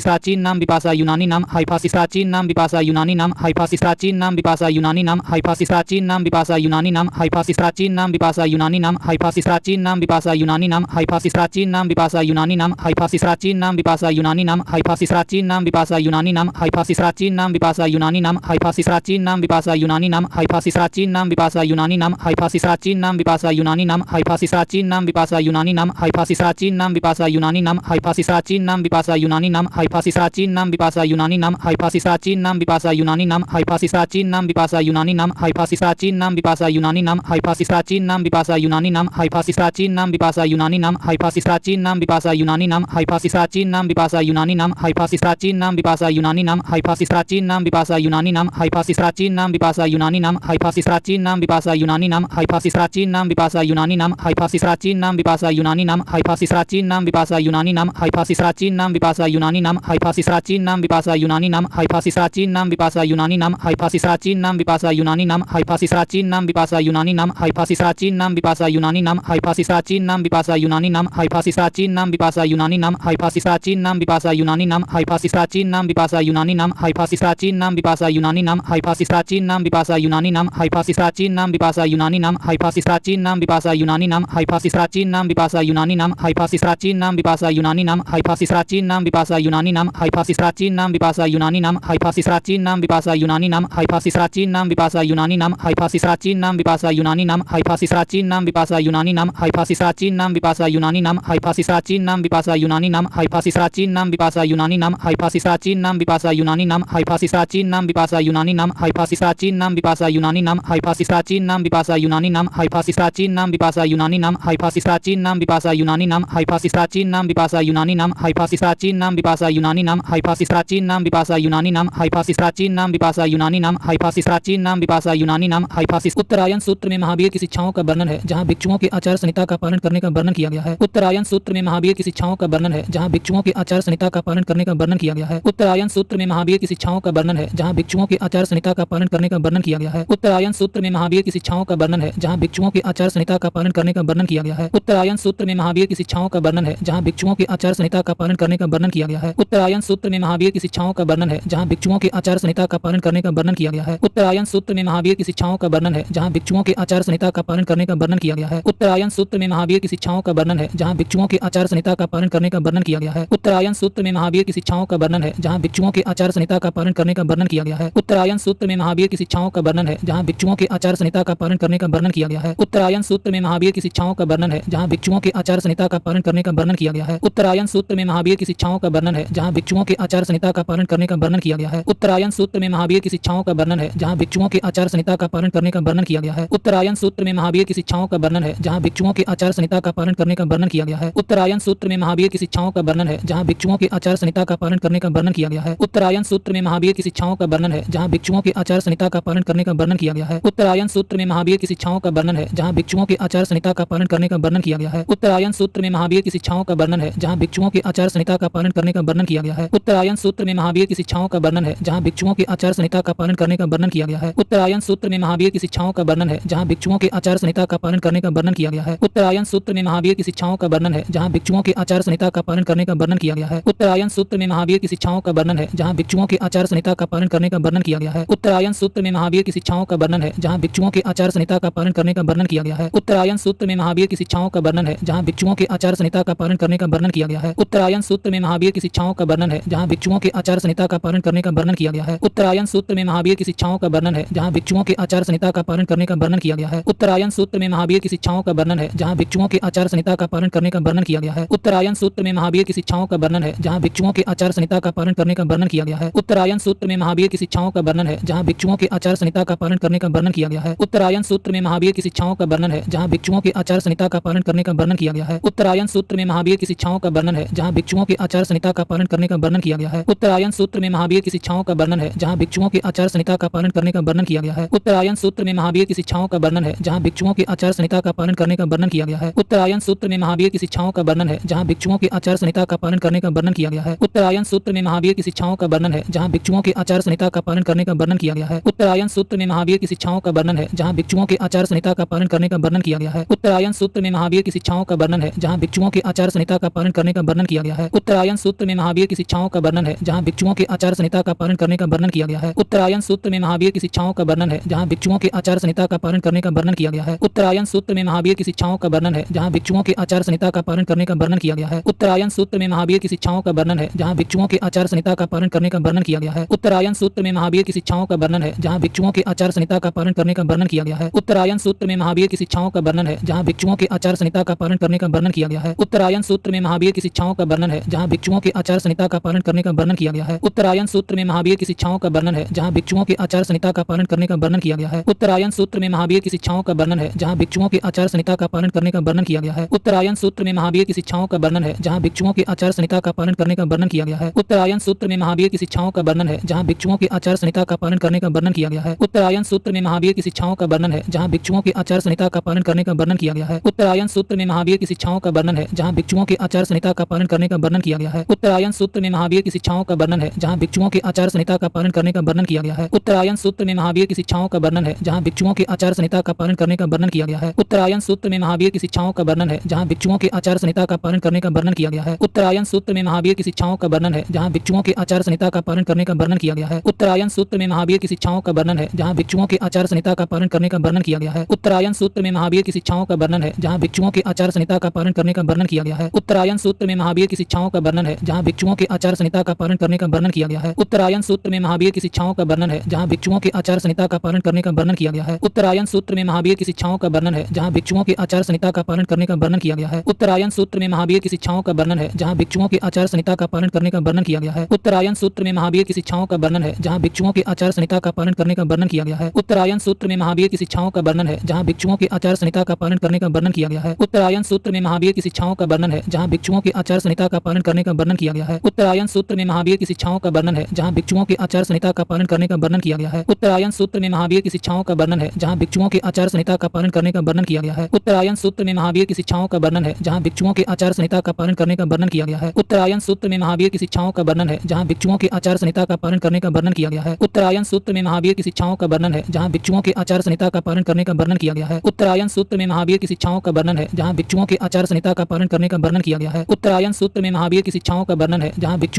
प्राचीन नाम विपाशा, यूनानी नाम हाइफासिस। प्राचीन नाम विपाशा, यूनानी नाम हाइफासिस। प्राचीन नाम विपाशा, यूनानी नाम हाइफासिस। प्राचीन नाम विपाशा, यूनानी नाम हाइफासिस। प्राचीन नाम विपाशा, यूनानी नाम हाइफासिस। प्राचीन नाम विपाशा, यूनानी नाम हाइफासिस। प्राचीन नाम विपाशा, यूनानी नाम हाइफासिस। प्राचीन नाम विपाशा, यूनानी नाम हाइफासिस। प्राचीन नाम विपाशा, यूनानी नाम हाइफासिस। प्राचीन नाम विपाशा, यूनानी नाम हाइफासिस। प्राचीन नाम विपाशा, यूनानी नाम हाइफासिस। प्राचीन नाम विपाशा, यूनानी नाम हाइफासिस। प्राचीन नाम विपाशा, यूनानी नाम हाइफासिस। प्राचीन नाम विपाशा, यूनानी नाम हाइफासिस। प्राचीन नाम विपाशा, यूनानी नाम हाइफासिस। प्राचीन नाम विपाशा, यूनानी नाम हाइफासिस। प्राचीन नाम विपाशा, यूनानी नाम हाइफासिस। प्राचीन नाम विपाशा, यूनानी नाम हाइफासिस। प्राचीन नाम विपाशा, यूनानी नाम हाइफासिस। प्राचीन नाम विपाशा, यूनानी नाम हाइफासिस। प्राचीन नाम विपाशा, यूनानी नाम हाइफासिस। प्राचीन नाम विपाशा, यूनानी नाम हाइफासिस। प्राचीन नाम विपाशा, यूनानी नाम हाइफासिस। प्राचीन नाम विपाशा, यूनानी नाम हाइफासिस। प्राचीन नाम विपाशा, यूनानी नाम हाइफासिस। प्राचीन नाम विपाशा, यूनानी नाम हाइफासिस। प्राचीन नाम विपाशा, यूनानी नाम हाइफासिस। प्राचीन नाम विपाशा, यूनानी नाम हाइफासिस। प्राचीन नाम विपाशा, यूनानी नाम हाइफासिस। प्राचीन नाम विपाशा, यूनानी नाम हाइफासिस। प्राचीन नाम विपाशा, यूनानी नाम हाइफासिस। प्राचीन नाम विपाशा, यूनानी नाम हाइफासिस। प्राचीन नाम विपाशा, यूनानी नाम हाइफासिस। प्राचीन नाम विपाशा, यूनानी नाम हाइफासिस। प्राचीन नाम विपाशा, यूनानी नाम हाइफासिस। प्राचीन नाम विपाशा, यूनानी नाम हाइफासिस। प्राचीन नाम विपाशा, यूनानी नाम हाइफासिस। प्राचीन नाम विपाशा, यूनानी नाम हाइफासिस। प्राचीन नाम विपाशा, यूनानी नाम हाइफासिस। प्राचीन नाम विपाशा, यूनानी नाम हाइफासिस। प्राचीन नाम विपाशा, यूनानी नाम हाइफासिस। प्राचीन नाम विपाशा, यूनानी नाम हाइफासिस। प्राचीन नाम विपाशा, यूनानी नाम हाइफासिस। प्राचीन नाम विपाशा, यूनानी नाम हाइफासिस प्राचीन नाम विपाशा यूनानी नाम हाइफासिस प्राचीन नाम विपाशा यूनानी नाम हाइफासिस प्राचीन नाम विपाशा यूनानी नाम हाइफासिस प्राचीन नाम विपाशा यूनानी नाम हाइफासिस प्राचीन नाम विपाशा यूनानी नाम हाइफासिस प्राचीन नाम विपाशा यूनानी नाम हाइफासिस प्राचीन नाम विपाशा यूनानी नाम हाइफासिस प्राचीन नाम विपाशा यूनानी नाम हाइफासिस प्राचीन नाम विपाशा यूनानी नाम हाइफासिस प्राचीन नाम विपाशा यूनानी नाम हाइफासिस प्राचीन नाम विपाशा यूनानी नाम हाइफासिस प्राचीन नाम विपाशा यूनानी नाम हाइफासिस प्राचीन नाम विपाशा यूनानी नाम हाइफासिस प्राचीन नाम विपाशा यूनानी नाम हाइफासिस प्राचीन नाम विपाशा यूनानी नाम हाइफासिस प्राचीन नाम विपाशा यूनानी नाम हाइफासिस प्राचीन नाम विपाशा यूनानी नाम हाइफासिस प्राचीन नाम विपाशा यूनानी नाम हाइफासिस। उत्तरायण सूत्र में महावीर की शिक्षाओं का वर्णन है जहाँ भिक्षुओं के आचार संहिता का पालन करने का वर्णन किया गया है। उत्तरायण सूत्र में महावीर की शिक्षाओं का वर्णन है जहाँ भिक्षुओं के आचार संहिता का पालन करने का वर्णन किया गया है। उत्तरायण सूत्र में महावीर की शिक्षाओं का वर्णन है जहाँ भिक्षुओं के आचार संहिता का पालन करने का वर्णन किया गया है। उत्तरायण सूत्र में महावीर की शिक्षाओं का वर्णन है जहाँ भिक्षुओं के आचार संहिता का पालन करने का वर्णन किया गया है। उत्तरायण सूत्र में महावीर की शिक्षाओं का वर्णन है जहाँ भिक्षुओं के आचार संहिता का पालन करने का वर्णन किया गया है। उत्तरायण सूत्र में महावीर की शिक्षाओं का वर्णन है जहाँ भिक्षुओं के आचार संहिता का पालन करने का वर्णन किया गया है। उत्तरायण सूत्र में महावीर की शिक्षाओं का वर्णन है जहाँ भिक्षुओं के आचार संहिता का पालन करने का वर्णन किया गया है। उत्तरायण सूत्र में महावीर की शिक्षाओं का वर्णन है जहाँ भिक्षुओं के आचार संहिता का पालन करने का वर्णन किया गया है। उत्तरायण सूत्र में महावीर की शिक्षाओं का वर्णन है जहाँ भिक्षुओं के आचार संहिता का पालन करने का वर्णन किया गया है। उत्तरायण सूत्र में महावीर की शिक्षाओं का वर्णन है जहाँ भिक्षुओं के आचार संहिता का पालन करने का वर्णन किया गया है। उत्तरायण सूत्र में महावीर की शिक्षाओं का वर्णन है जहाँ भिक्षुओं के आचार संहिता का पालन करने का वर्णन किया गया है। उत्तरायण सूत्र में महावीर की शिक्षाओं का वर्णन है जहाँ भिक्षुओं के आचार संहिता का पालन करने का वर्णन किया गया है। उत्तरायण सूत्र में महावीर की शिक्षाओं का वर्णन है जहाँ भिक्षुओं के आचार संहिता का पालन करने का वर्णन किया गया है। उत्तरायण सूत्र में महावीर की शिक्षाओं का वर्णन है जहाँ भिक्षुओं के आचार संहिता का पालन करने का वर्णन किया गया है। उत्तरायण सूत्र में महावीर की शिक्षाओं का वर्णन है जहाँ भिक्षुओं के आचार संहिता का पालन करने का वर्णन किया गया है। उत्तरायण सूत्र में महावीर की शिक्षाओं का वर्णन है जहाँ भिक्षुओं के आचार संहिता का पालन करने का वर्णन किया गया है। उत्तरायण सूत्र में महावीर की शिक्षाओं का वर्णन है जहाँ भिक्षुओं के आचार संहिता का पालन करने का वर्णन किया गया है। उत्तरायण सूत्र में महावीर की शिक्षाओं का वर्णन है जहाँ भिक्षुओं के आचार संहिता का पालन करने का वर्णन किया गया है। उत्तरायण सूत्र में महावीर की शिक्षाओं का वर्णन है जहाँ भिक्षुओं के आचार संहिता का पालन करने का वर्णन किया गया है। उत्तरायण सूत्र में महावीर की शिक्षाओं का वर्णन है जहाँ भिक्षुओं के आचार संहिता का पालन करने का वर्णन किया गया है। उत्तरायण सूत्र में महावीर की शिक्षाओं का वर्णन है जहाँ भिक्षुओं के आचार संहिता का पालन करने का वर्णन किया गया है। उत्तरायण सूत्र में महावीर की शिक्षाओं का वर्णन है जहाँ भिक्षुओं के आचार संहिता का पालन करने का वर्णन किया गया है। उत्तरायण सूत्र में महावीर की शिक्षाओं का वर्णन है जहाँ भिक्षुओं के आचार संहिता का पालन करने का वर्णन किया गया है। उत्तरायण सूत्र में महावीर की शिक्षाओं का वर्णन है जहाँ भिक्षुओं के आचार संहिता का पालन करने का वर्णन किया गया है। उत्तरायण सूत्र में महावीर की शिक्षाओं का वर्णन है जहाँ भिक्षुओं के आचार संहिता का पालन करने का वर्णन किया गया है। उत्तरायण सूत्र में महावीर की शिक्षाओं का वर्णन है जहाँ भिक्षुओं के आचार संहिता का पालन करने का वर्णन किया गया है। उत्तरायण सूत्र में महावीर की शिक्षाओं का वर्णन है जहाँ भिक्षुओं के आचार संहिता का पालन करने का वर्णन किया गया है। उत्तरायण सूत्र में महावीर की शिक्षाओं का वर्णन है जहाँ भिक्षुओं के आचार संहिता का पालन करने का वर्णन किया गया है। उत्तरायण सूत्र में महावीर की शिक्षाओं का वर्णन है जहाँ भिक्षुओं के आचार संहिता का पालन करने का वर्णन किया गया है। उत्तरायण सूत्र में महावीर की शिक्षाओं का वर्णन है जहाँ भिक्षुओं के आचार संहिता का पालन करने का वर्णन किया गया है। उत्तरायण सूत्र में महावीर की शिक्षाओं का वर्णन है जहाँ भिक्षुओं के आचार संहिता का पालन करने का वर्णन किया गया है। उत्तरायण सूत्र में महावीर की शिक्षाओं का वर्णन है जहाँ भिक्षुओं के आचार संहिता का पालन करने का वर्णन किया गया है। उत्तरायण सूत्र में महावीर की शिक्षाओं का वर्णन है जहाँ भिक्षुओं के आचार संहिता का पालन करने का वर्णन किया गया है। उत्तरायण सूत्र में महावीर की शिक्षाओं का वर्णन है जहाँ भिक्षुओं के आचार संहिता का पालन करने का वर्णन किया गया है। उत्तरायण सूत्र में महावीर की शिक्षाओं का वर्णन है जहाँ भिक्षुओं के आचार संहिता का पालन करने का वर्णन किया गया है। उत्तरायण सूत्र में महावीर की शिक्षाओं का वर्णन है जहाँ भिक्षुओं के आचार संहिता का पालन करने का वर्णन किया गया है। उत्तरायण सूत्र में महावीर की शिक्षाओं का वर्णन है जहाँ भिक्षुओं के आचार संहिता का पालन करने का वर्णन किया गया है। उत्तरायण सूत्र में महावीर की शिक्षाओं का वर्णन है जहाँ भिक्षुओं के आचार संहिता का पालन करने का वर्णन किया गया है। उत्तरायण सूत्र में महावीर की शिक्षाओं का वर्णन है जहाँ भिक्षुओं के आचार संहिता का पालन करने का वर्णन किया गया है। उत्तरायण सूत्र में महावीर की शिक्षाओं का वर्णन है जहाँ भिक्षुओं के आचार संहिता का पालन करने का वर्णन किया गया है। उत्तरायण सूत्र में महावीर की शिक्षाओं का वर्णन है जहाँ भिक्षुओं के आचार संहिता का पालन करने का वर्णन किया गया है। उत्तरायण सूत्र में महावीर की शिक्षाओं का वर्णन है जहाँ भिक्षुओं के आचार संहिता का पालन करने का वर्णन किया गया है। उत्तरायण सूत्र में महावीर की शिक्षाओं का वर्णन है जहाँ भिक्षुओं के आचार संहिता का पालन करने का वर्णन किया गया है। उत्तरायण सूत्र में महावीर की शिक्षाओं का वर्णन है जहाँ भिक्षुओं के आचार संहिता का पालन करने का वर्णन किया गया है। उत्तरायण सूत्र में महावीर की शिक्षाओं का वर्णन है जहाँ भिक्षुओं के आचार संहिता का पालन करने का वर्णन किया गया है। उत्तरायण सूत्र में महावीर की शिक्षाओं का वर्णन है जहाँ भिक्षुओं के आचार संहिता का पालन करने का वर्णन किया गया है। उत्तरायण सूत्र में महावीर की शिक्षाओं का वर्णन है जहाँ भिक्षुओं के आचार संहिता का पालन करने का वर्णन किया गया है। उत्तरायण सूत्र में महावीर की शिक्षाओं का वर्णन है जहाँ भिक्षुओं के आचार संहिता का पालन करने का वर्णन किया गया है। उत्तरायण सूत्र में महावीर की शिक्षाओं का वर्णन है जहाँ भिक्षुओं के आचार संहिता का पालन करने का वर्णन किया गया है। उत्तरायण सूत्र में महावीर की शिक्षाओं का वर्णन है जहाँ भिक्षुओं के आचार संहिता का पालन करने का वर्णन किया गया है। उत्तरायण सूत्र में महावीर की शिक्षाओं का वर्णन है जहाँ भिक्षुओं के आचार संहिता का पालन करने का वर्णन किया गया है। उत्तरायण सूत्र में महावीर की शिक्षाओं का वर्णन है जहाँ भिक्षुओं के आचार संहिता का पालन करने का वर्णन किया गया है। उत्तरायण सूत्र में महावीर की शिक्षाओं का वर्णन है जहाँ भिक्षुओं के आचार संहिता का पालन करने का वर्णन किया गया है। उत्तरायण सूत्र में महावीर की शिक्षाओं का वर्णन है जहाँ भिक्षुओं के आचार संहिता का पालन करने का वर्णन किया गया है। उत्तरायण सूत्र में महावीर की शिक्षाओं का वर्णन है जहाँ भिक्षुओं के आचार संहिता का पालन करने का वर्णन किया गया है। उत्तरायण सूत्र में महावीर की शिक्षाओं का वर्णन है जहाँ भिक्षुओं के आचार संहिता का पालन करने का वर्णन किया गया है। उत्तरायण सूत्र में महावीर की शिक्षाओं का वर्णन है जहाँ भिक्षुओं के आचार संहिता का पालन करने का वर्णन वर्णन किया गया है। उत्तरायण सूत्र में महावीर की शिक्षाओं का वर्णन है जहाँ भिक्षुओं के आचार संहिता का पालन करने का वर्णन किया गया है। उत्तरायण सूत्र में महावीर की शिक्षाओं का वर्णन है जहाँ भिक्षुओं के आचार संहिता का पालन करने का वर्णन किया गया है। उत्तरायण सूत्र में महावीर की शिक्षाओं का वर्णन है जहाँ भिक्षुओं के आचार संहिता का पालन करने का वर्णन किया गया है। उत्तरायण सूत्र में महावीर की शिक्षाओं का वर्णन है जहाँ भिक्षुओं के आचार संहिता का पालन करने का वर्णन किया गया है। उत्तरायण सूत्र में महावीर की शिक्षाओं का वर्णन है जहाँ भिक्षुओं के आचार संहिता का पालन करने का वर्णन किया गया है। उत्तरायण सूत्र में महावीर की शिक्षाओं का वर्णन है जहाँ भिक्षुओं के आचार संहिता का पालन करने का वर्णन किया गया है। उत्तरायण सूत्र में महावीर की शिक्षाओं का वर्णन है जहाँ भिक्षुओं के आचार संहिता का पालन करने का वर्णन किया गया है। उत्तरायण सूत्र में महावीर की शिक्षाओं का वर्णन है जहाँ भिक्षुओं के आचार संहिता का पालन करने का वर्णन किया गया है। उत्तरायण सूत्र में महावीर की शिक्षाओं का वर्णन है जहाँ भिक्षुओं के आचार संहिता का पालन करने का वर्णन किया गया है। उत्तरायण सूत्र में महावीर की शिक्षाओं का वर्णन है जहाँ भिक्षुओं के आचार संहिता का पालन करने का वर्णन किया गया है। उत्तरायण सूत्र में महावीर की शिक्षाओं का वर्णन है जहाँ भिक्षुओं के आचार संहिता का पालन करने का वर्णन किया गया है। उत्तरायण सूत्र में महावीर की शिक्षाओं का वर्णन है जहाँ भिक्षुओं के आचार संहिता का पालन करने का वर्णन किया गया है। उत्तरायण सूत्र में महावीर की शिक्षाओं का वर्णन है जहाँ भिक्षुओं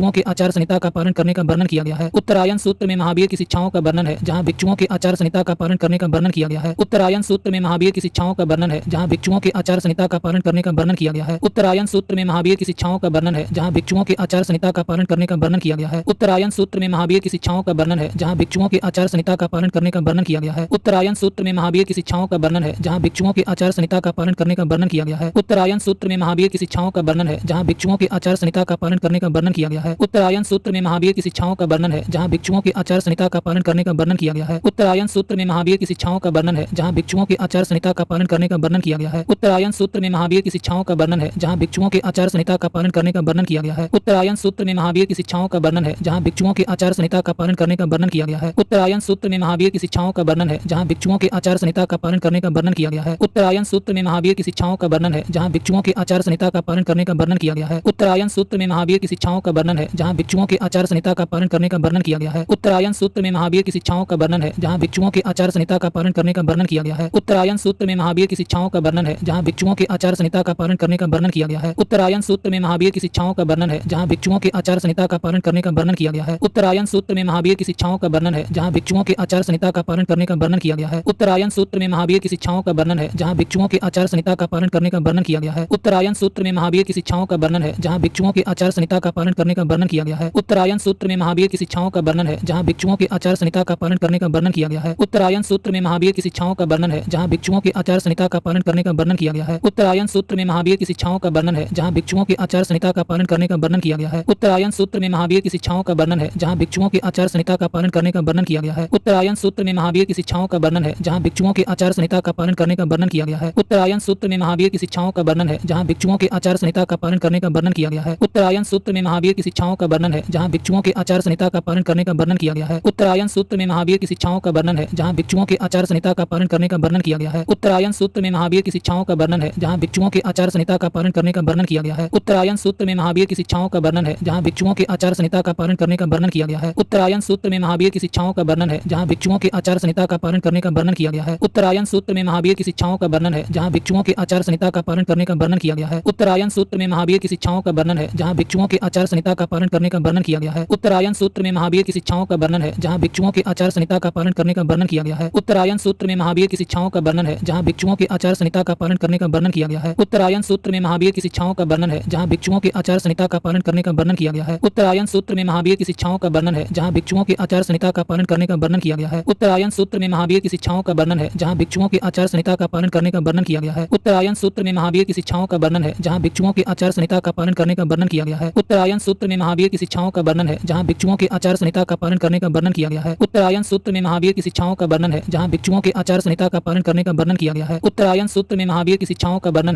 के आचार संहिता का पालन करने का वर्णन किया गया है। उत्तरायण सूत्र में महावीर की शिक्षाओं का वर्णन है जहाँ भिक्षुओं के आचार संहिता का पालन करने का वर्णन किया गया है। उत्तरायण सूत्र में महावीर की शिक्षाओं का वर्णन है जहाँ भिक्षुओं के आचार संहिता का पालन करने का वर्णन किया गया है। उत्तरायण सूत्र में महावीर की शिक्षाओं का वर्णन है जहाँ भिक्षुओं के आचार संहिता का पालन करने का वर्णन किया गया है। उत्तरायण सूत्र में महावीर की शिक्षाओं का वर्णन है जहाँ भिक्षुओं के आचार संहिता का पालन करने का वर्णन किया गया है। उत्तरायण सूत्र में महावीर की शिक्षाओं का वर्णन है जहाँ भिक्षुओं के आचार संहिता का पालन करने का वर्णन किया गया है। उत्तरायण सूत्र में महावीर की शिक्षाओं का वर्णन है जहाँ भिक्षुओं के आचार संहिता का पालन करने का वर्णन किया गया है। उत्तरायण सूत्र में महावीर की शिक्षाओं का वर्णन है जहाँ भिक्षुओं के आचार संहिता का पालन करने का वर्णन किया गया है। उत्तरायण सूत्र में महावीर की शिक्षाओं का वर्णन है जहाँ भिक्षुओं के आचार संहिता का पालन करने का वर्णन किया गया है। उत्तरायण सूत्र में महावीर की शिक्षाओं का वर्णन है जहाँ भिक्षुओं के आचार संहिता का पालन करने का वर्णन किया गया है। उत्तरायण सूत्र में महावीर की शिक्षाओं का वर्णन है जहाँ भिक्षुओं के आचार संहिता का पालन करने का वर्णन किया गया है। उत्तरायण सूत्र में महावीर की शिक्षाओं का वर्णन है जहाँ भिक्षुओं के आचार संहिता का पालन करने का वर्णन किया गया है। उत्तरायण सूत्र में महावीर की शिक्षाओं का वर्णन है जहाँ भिक्षुओं के आचार संहिता का पालन करने का वर्णन किया गया है। उत्तरायण सूत्र में महावीर की शिक्षाओं का वर्णन है जहाँ भिक्षुओं के आचार संहिता का पालन करने का वर्णन किया गया है। उत्तरायण सूत्र में महावीर की शिक्षाओं का वर्णन है जहाँ भिक्षुओं के आचार संहिता का पालन करने का वर्णन किया गया है। उत्तरायण सूत्र में महावीर की शिक्षाओं का वर्णन है जहाँ भिक्षुओं के आचार संहिता का पालन करने का वर्णन किया गया है। उत्तरायण सूत्र में महावीर की शिक्षाओं का वर्णन है जहाँ भिक्षुओं के आचार संहिता का पालन करने का वर्णन किया गया है। उत्तरायण सूत्र में महावीर की शिक्षाओं का वर्णन है जहाँ भिक्षुओं के आचार संहिता का पालन करने का वर्णन किया गया है। उत्तरायण सूत्र में महावीर की शिक्षाओं का वर्णन है जहाँ भिक्षुओं के आचार संहिता का पालन करने का वर्णन किया गया है। उत्तरायण सूत्र में महावीर की शिक्षाओं का वर्णन है जहाँ भिक्षुओं के आचार संहिता का पालन करने का वर्णन किया गया है। उत्तरायण सूत्र में महावीर की शिक्षाओं का वर्णन है जहाँ भिक्षुओं के आचार संहिता का पालन करने का वर्णन किया गया है। उत्तरायण सूत्र में महावीर की शिक्षाओं का वर्णन है जहाँ भिक्षुओं के आचार संहिता का पालन करने का वर्णन किया गया है। उत्तरायण सूत्र में महावीर की शिक्षाओं का वर्णन है जहाँ भिक्षुओं के आचार संहिता का पालन करने का वर्णन किया गया है। उत्तरायण सूत्र में महावीर की शिक्षाओं का वर्णन है जहाँ भिक्षुओं के आचार संहिता का पालन करने का वर्णन किया गया है। उत्तरायण सूत्र में महावीर की शिक्षाओं का वर्णन है जहाँ भिक्षुओं के आचार संहिता का पालन करने का वर्णन किया गया है। उत्तरायण सूत्र में महावीर की शिक्षाओं का वर्णन है जहाँ भिक्षुओं के आचार संहिता का पालन करने का वर्णन किया गया है। उत्तरायण सूत्र में महावीर की शिक्षाओं का वर्णन है जहाँ भिक्षुओं के आचार संहिता का पालन करने का वर्णन किया गया है। उत्तरायण सूत्र में महावीर की शिक्षाओं का वर्णन है जहाँ भिक्षुओं के आचार संहिता का पालन करने का वर्णन किया गया है। उत्तरायण सूत्र में महावीर की शिक्षाओं का वर्णन है जहाँ भिक्षुओं के आचार संहिता का पालन करने का वर्णन किया गया है। उत्तरायण सूत्र में महावीर की शिक्षाओं का वर्णन है जहाँ भिक्षुओं के आचार संहिता का पालन करने का वर्णन किया गया है। उत्तरायण सूत्र में महावीर की शिक्षाओं का वर्णन है जहाँ भिक्षुओं के आचार संहिता का पालन करने का वर्णन किया गया है। उत्तरायण सूत्र में महावीर की शिक्षाओं का वर्णन है जहाँ भिक्षुओं के आचार संहिता का पालन करने का वर्णन किया गया है। उत्तरायण सूत्र में महावीर की शिक्षाओं का वर्णन है जहाँ भिक्षुओं के आचार संहिता का पालन करने का वर्णन किया गया है। उत्तरायण सूत्र में महावीर की शिक्षाओं का वर्णन है जहाँ भिक्षुओं के आचार संहिता का पालन करने का वर्णन किया गया है। उत्तरायण सूत्र में महावीर की शिक्षाओं का वर्णन है जहाँ भिक्षुओं के आचार संहिता का पालन करने का वर्णन किया गया है। उत्तरायण सूत्र में महावीर की शिक्षाओं का वर्णन है जहाँ भिक्षुओं के आचार संहिता का पालन करने का वर्णन किया गया है। उत्तरायण सूत्र में महावीर की शिक्षाओं का वर्णन है जहाँ भिक्षुओं के आचार संहिता का पालन करने का वर्णन किया गया है। उत्तरायण सूत्र में महावीर की शिक्षाओं का वर्णन है जहाँ भिक्षुओं के आचार संहिता का पालन करने का वर्णन किया गया है। उत्तरायण सूत्र में महावीर की शिक्षाओं का वर्णन है जहाँ भिक्षुओं के आचार संहिता का पालन करने का वर्णन किया गया है। उत्तरायण सूत्र में महावीर की शिक्षाओं का वर्णन है जहाँ भिक्षुओं के आचार संहिता का पालन करने का वर्णन किया गया है। उत्तरायण सूत्र में महावीर की शिक्षाओं का वर्णन है जहाँ भिक्षुओं के आचार संहिता का पालन करने का वर्णन किया गया है। उत्तरायण सूत्र में महावीर की शिक्षाओं का वर्णन है जहाँ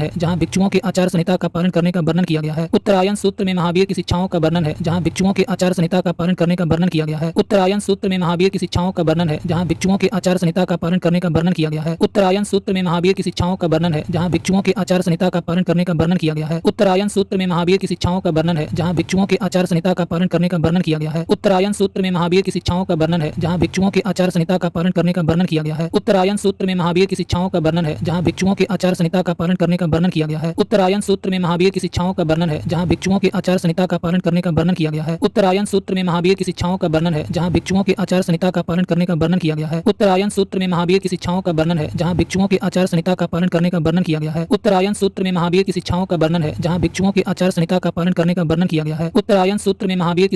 भिक्षुओं के आचार संहिता का पालन करने का वर्णन किया गया है। उत्तरायण सूत्र में महावीर की शिक्षाओं का वर्णन है जहाँ भिक्षुओं के आचार संहिता का पालन करने का वर्णन किया गया है। उत्तरायण सूत्र में महावीर की शिक्षाओं का वर्णन है जहाँ भिक्षुओं के आचार संहिता का पालन करने का वर्णन किया गया है। उत्तरायण सूत्र में महावीर की शिक्षाओं का वर्णन है जहाँ भिक्षुओं के आचार संहिता का पालन करने का वर्णन किया गया है। उत्तरायण सूत्र में महावीर की शिक्षाओं का वर्णन है जहाँ भिक्षुओं के आचार संहिता का पालन करने का वर्णन किया गया है। उत्तरायण सूत्र में महावीर की शिक्षाओं का वर्णन है जहाँ भिक्षुओं के आचार संहिता का पालन करने का वर्णन किया गया है। उत्तरायण सूत्र में महावीर की शिक्षाओं का वर्णन है जहाँ भिक्षुओं के आचार संहिता का पालन करने का वर्णन किया गया है। उत्तरायण सूत्र में महावीर की शिक्षाओं का वर्णन है जहाँ भिक्षुओं के आचार संहिता का पालन करने का वर्णन किया गया है। उत्तरायण सूत्र में महावीर की शिक्षाओं का वर्णन है जहाँ भिक्षुओं के आचार संहिता का पालन करने का वर्णन किया गया है। उत्तरायण सूत्र में महावीर की शिक्षाओं का वर्णन है जहाँ भिक्षुओं के आचार संहिता का पालन करने का वर्णन किया गया है। उत्तरायण सूत्र में महावीर की शिक्षाओं का वर्णन है जहाँ भिक्षुओं के आचार संहिता का पालन करने का वर्णन किया गया है। उत्तरायण सूत्र में महावीर की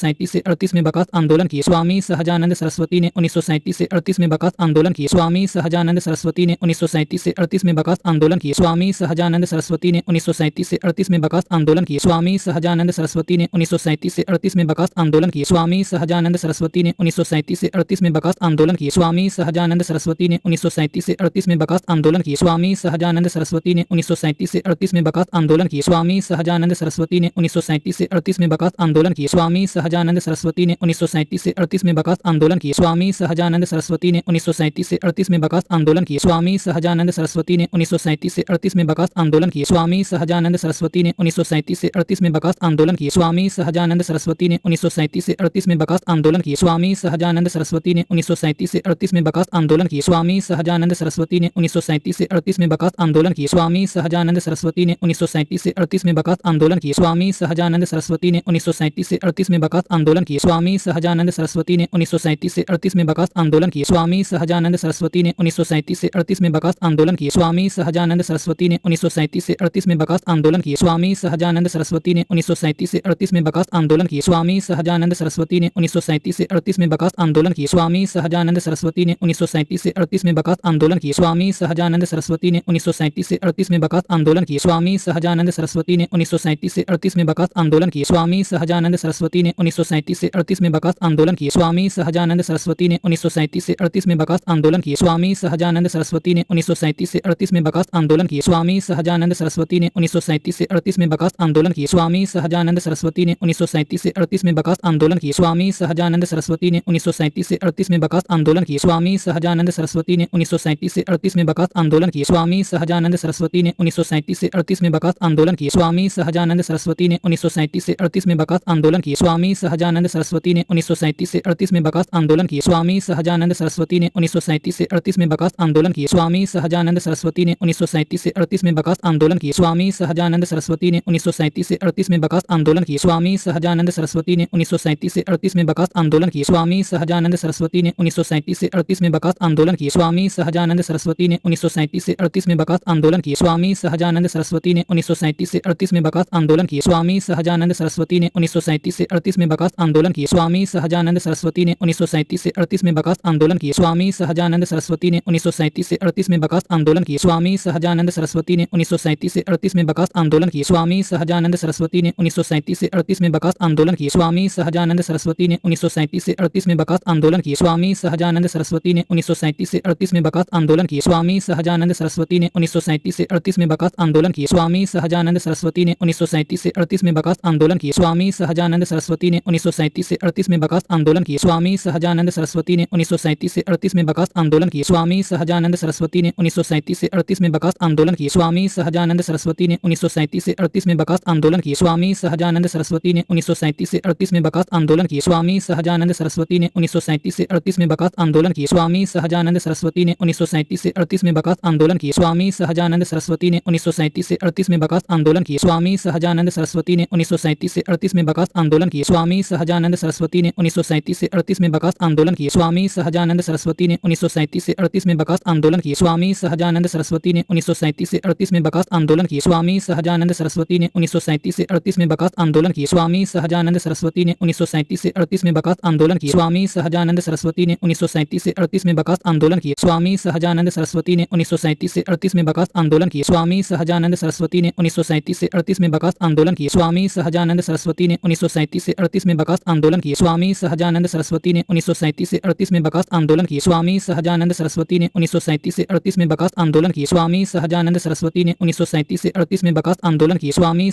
1937 से 38 में बकात आंदोलन किए। स्वामी सहजानंद सरस्वती ने 1937 से 38 में बकात आंदोलन किए। स्वामी सहजानंद सरस्वती ने 1937 से 38 में बकात आंदोलन किए। स्वामी सहजानंद सरस्वती ने 1937 से 38 में बकात आंदोलन किए। स्वामी सहजानंद सरस्वती ने 1937 से 38 में बकात आंदोलन किए। स्वामी सहजानंद सरस्वती ने 1937 से 38 में बकात आंदोलन किए। स्वामी सहजानंद सरस्वती ने 1937 से 38 में बकात आंदोलन किए। स्वामी सहजानंद सरस्वती ने 1937 से 38 में बकात आंदोलन किए। स्वामी सहजानंद सरस्वती ने 1937 से 38 में बकात आंदोलन किए। स्वामी सहजानंद सरस्वती ने 1937 से 38 में बकात आंदोलन किए। स्वामी सहजानंद सरस्वती ने 1937 से 38 में बकात आंदोलन किए। स्वामी सहजानंद सरस्वती ने 1937 से 38 में बकात आंदोलन किए। स्वामी सहजानंद सरस्वती ने 1937 से 38 में बकात आंदोलन किए। स्वामी सहजानंद सरस्वती ने 1937 से 38 में बकात आंदोलन किए। स्वामी सहजानंद सरस्वती ने 1937 से 38 में बकात आंदोलन किए। स्वामी सहजानंद सरस्वती ने 1937 से 38 में बकात आंदोलन किए। स्वामी सहजानंद सरस्वती ने 1937 से 38 में बकात आंदोलन किए। स्वामी सहजानंद सरस्वती ने 1937 से 38 में बकात आंदोलन किए। स्वामी सहजानंद सरस्वती ने 1937 से 38 में बकात आंदोलन किए। स्वामी सहजानंद सरस्वती ने 1937 से 38 में बकात आंदोलन किए। स्वामी सहजानंद सरस्वती ने 1937 से 38 में बकात आंदोलन किए। स्वामी सहजानंद सरस्वती ने 1937 से 38 में बकात आंदोलन किए। स्वामी सहजानंद सरस्वती ने 1937 से 38 में बकात आंदोलन किए। स्वामी सहजानंद सरस्वती ने 1937 से 38 में बकात आंदोलन किए। स्वामी सहजानंद सरस्वती ने 1937 से 38 में बकात आंदोलन किए। स्वामी सहजानंद सरस्वती ने 1937 से 38 में बकात आंदोलन किए। स्वामी सहजानंद सरस्वती ने 1937 से 38 में बकात आंदोलन किए। स्वामी सहजानंद सरस्वती ने 1937 से 38 में बकात आंदोलन किए। स्वामी सहजानंद सरस्वती ने 1937 से 38 में बकात आंदोलन किए। स्वामी सहजानंद सरस्वती ने 1937 से 38 में बकात आंदोलन किए। स्वामी सहजानंद सरस्वती ने 1937 से 38 में बकात आंदोलन किए। स्वामी सहजानंद सरस्वती ने 1937 से 38 में बकात आंदोलन किए। स्वामी सहजानंद सरस्वती ने 1937 से 38 में बकात आंदोलन किए। स्वामी सहजानंद सरस्वती ने 1937 से 38 में बकात आंदोलन किए। स्वामी सहजानंद सरस्वती ने 1937 से 38 में बकात आंदोलन किए। स्वामी सहजानंद सरस्वती ने 1937 से 38 में बकात आंदोलन किए। स्वामी सहजानंद सरस्वती ने 1937 से 38 में बकात आंदोलन किए। स्वामी सहजानंद सरस्वती ने 1937 से 38 में बकात आंदोलन किए। स्वामी सहजानंद सरस्वती ने 1937 से 38 में बकात आंदोलन किए। स्वामी सहजानंद सरस्वती ने 1937 से 38 में बकात आंदोलन किए। स्वामी सहजानंद सरस्वती ने 1937 से 38 में बकात आंदोलन किए। स्वामी सहजानंद सरस्वती ने 1937 से 38 में बकात आंदोलन किए। स्वामी सहजानंद सरस्वती ने 1937 से 38 में बकात आंदोलन किए। स्वामी सहजानंद सरस्वती ने 1937 से 38 में बकात आंदोलन किए। स्वामी सहजानंद सरस्वती ने 1937 से 38 में बकात आंदोलन किए। स्वामी सहजानंद सरस्वती ने 1937 से 38 में बकात आंदोलन किए। स्वामी सहजानंद सरस्वती ने 1937 से 38 में बकात आंदोलन किए। स्वामी सहजानंद सरस्वती ने 1937 से 38 में बकात आंदोलन किए। स्वामी सहजानंद सरस्वती ने 1937 से 38 में बकात आंदोलन किए। स्वामी सहजानंद सरस्वती ने 1937 से 38 में बकात आंदोलन किए। स्वामी सहजानंद सरस्वती ने 1937 से 38 में बकात आंदोलन किए। स्वामी सहजानंद सरस्वती ने 1937 से 38 में बकात आंदोलन किए। स्वामी सहजानंद सरस्वती ने 1937 से 38 में बकात आंदोलन किए। स्वामी सहजानंद सरस्वती ने 1937 से 38 में बकात आंदोलन किए। स्वामी सहजानंद सरस्वती ने 1937 से 38 में बकात आंदोलन किए। स्वामी सहजानंद सरस्वती ने 1937 से 38 में बकात आंदोलन किए। स्वामी सहजानंद सरस्वती ने 1937 से 38 में बकात आंदोलन किए। स्वामी सहजानंद सरस्वती ने 1937 से 38 में बकात आंदोलन किए। स्वामी सहजानंद सरस्वती ने 1937 से 38 में बकात आंदोलन किए। स्वामी सहजानंद सरस्वती ने 1937 से 38 में बकात आंदोलन किए। स्वामी सहजानंद सरस्वती ने 1937 से 38 में बकात आंदोलन किए। स्वामी सहजानंद सरस्वती ने 1937 से 38 में बकात आंदोलन किए। स्वामी सहजानंद सरस्वती ने 1937 से 38 में बकात आंदोलन किए। स्वामी सहजानंद सरस्वती ने 1937 से 38 में बकात आंदोलन किए। स्वामी सहजानंद सरस्वती ने 1937 से 38 में बकात आंदोलन किए। स्वामी सहजानंद सरस्वती ने 1937 से 38 में बकात आंदोलन किए। स्वामी सहजानंद सरस्वती ने 1937 से 38 में बकात आंदोलन किए। स्वामी सहजानंद सरस्वती ने 1937 से 38 में बकात आंदोलन किए। स्वामी सहजानंद सरस्वती ने 1937 से 38 में बकात आंदोलन किए। स्वामी सहजानंद सरस्वती ने 1937 से 38 में बकात आंदोलन किए। स्वामी सहजानंद सरस्वती ने 1937 से 38 में बकात आंदोलन किए। स्वामी सहजानंद सरस्वती ने 1937 से 38 में बकात आंदोलन किए। स्वामी सहजानंद सरस्वती ने 1937 से 38 में बकात आंदोलन किए। स्वामी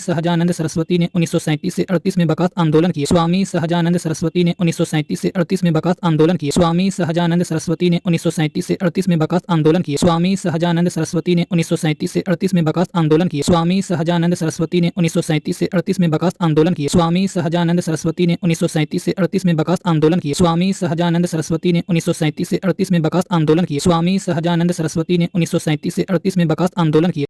सहजानंद सरस्वती ने 1937 से 38 में बकात आंदोलन किए। स्वामी सहजानंद सरस्वती ने 1937 से 38 में बकात आंदोलन किए। स्वामी सहजानंद सरस्वती ने 1937 से 38 में बकात आंदोलन किए। स्वामी सहजानंद सरस्वती ने 1937 से 38 में बकात आंदोलन किए। स्वामी सहजानंद सरस्वती ने 1937 से 38 में बकात आंदोलन किए। स्वामी सहजानंद सरस्वती ने 1937 से 38 में बकात आंदोलन किए। स्वामी सहजानंद सरस्वती ने 1937 से 38 में बकात आंदोलन किए। स्वामी सहजानंद सरस्वती ने 1937 से 38 में बकात आंदोलन किए।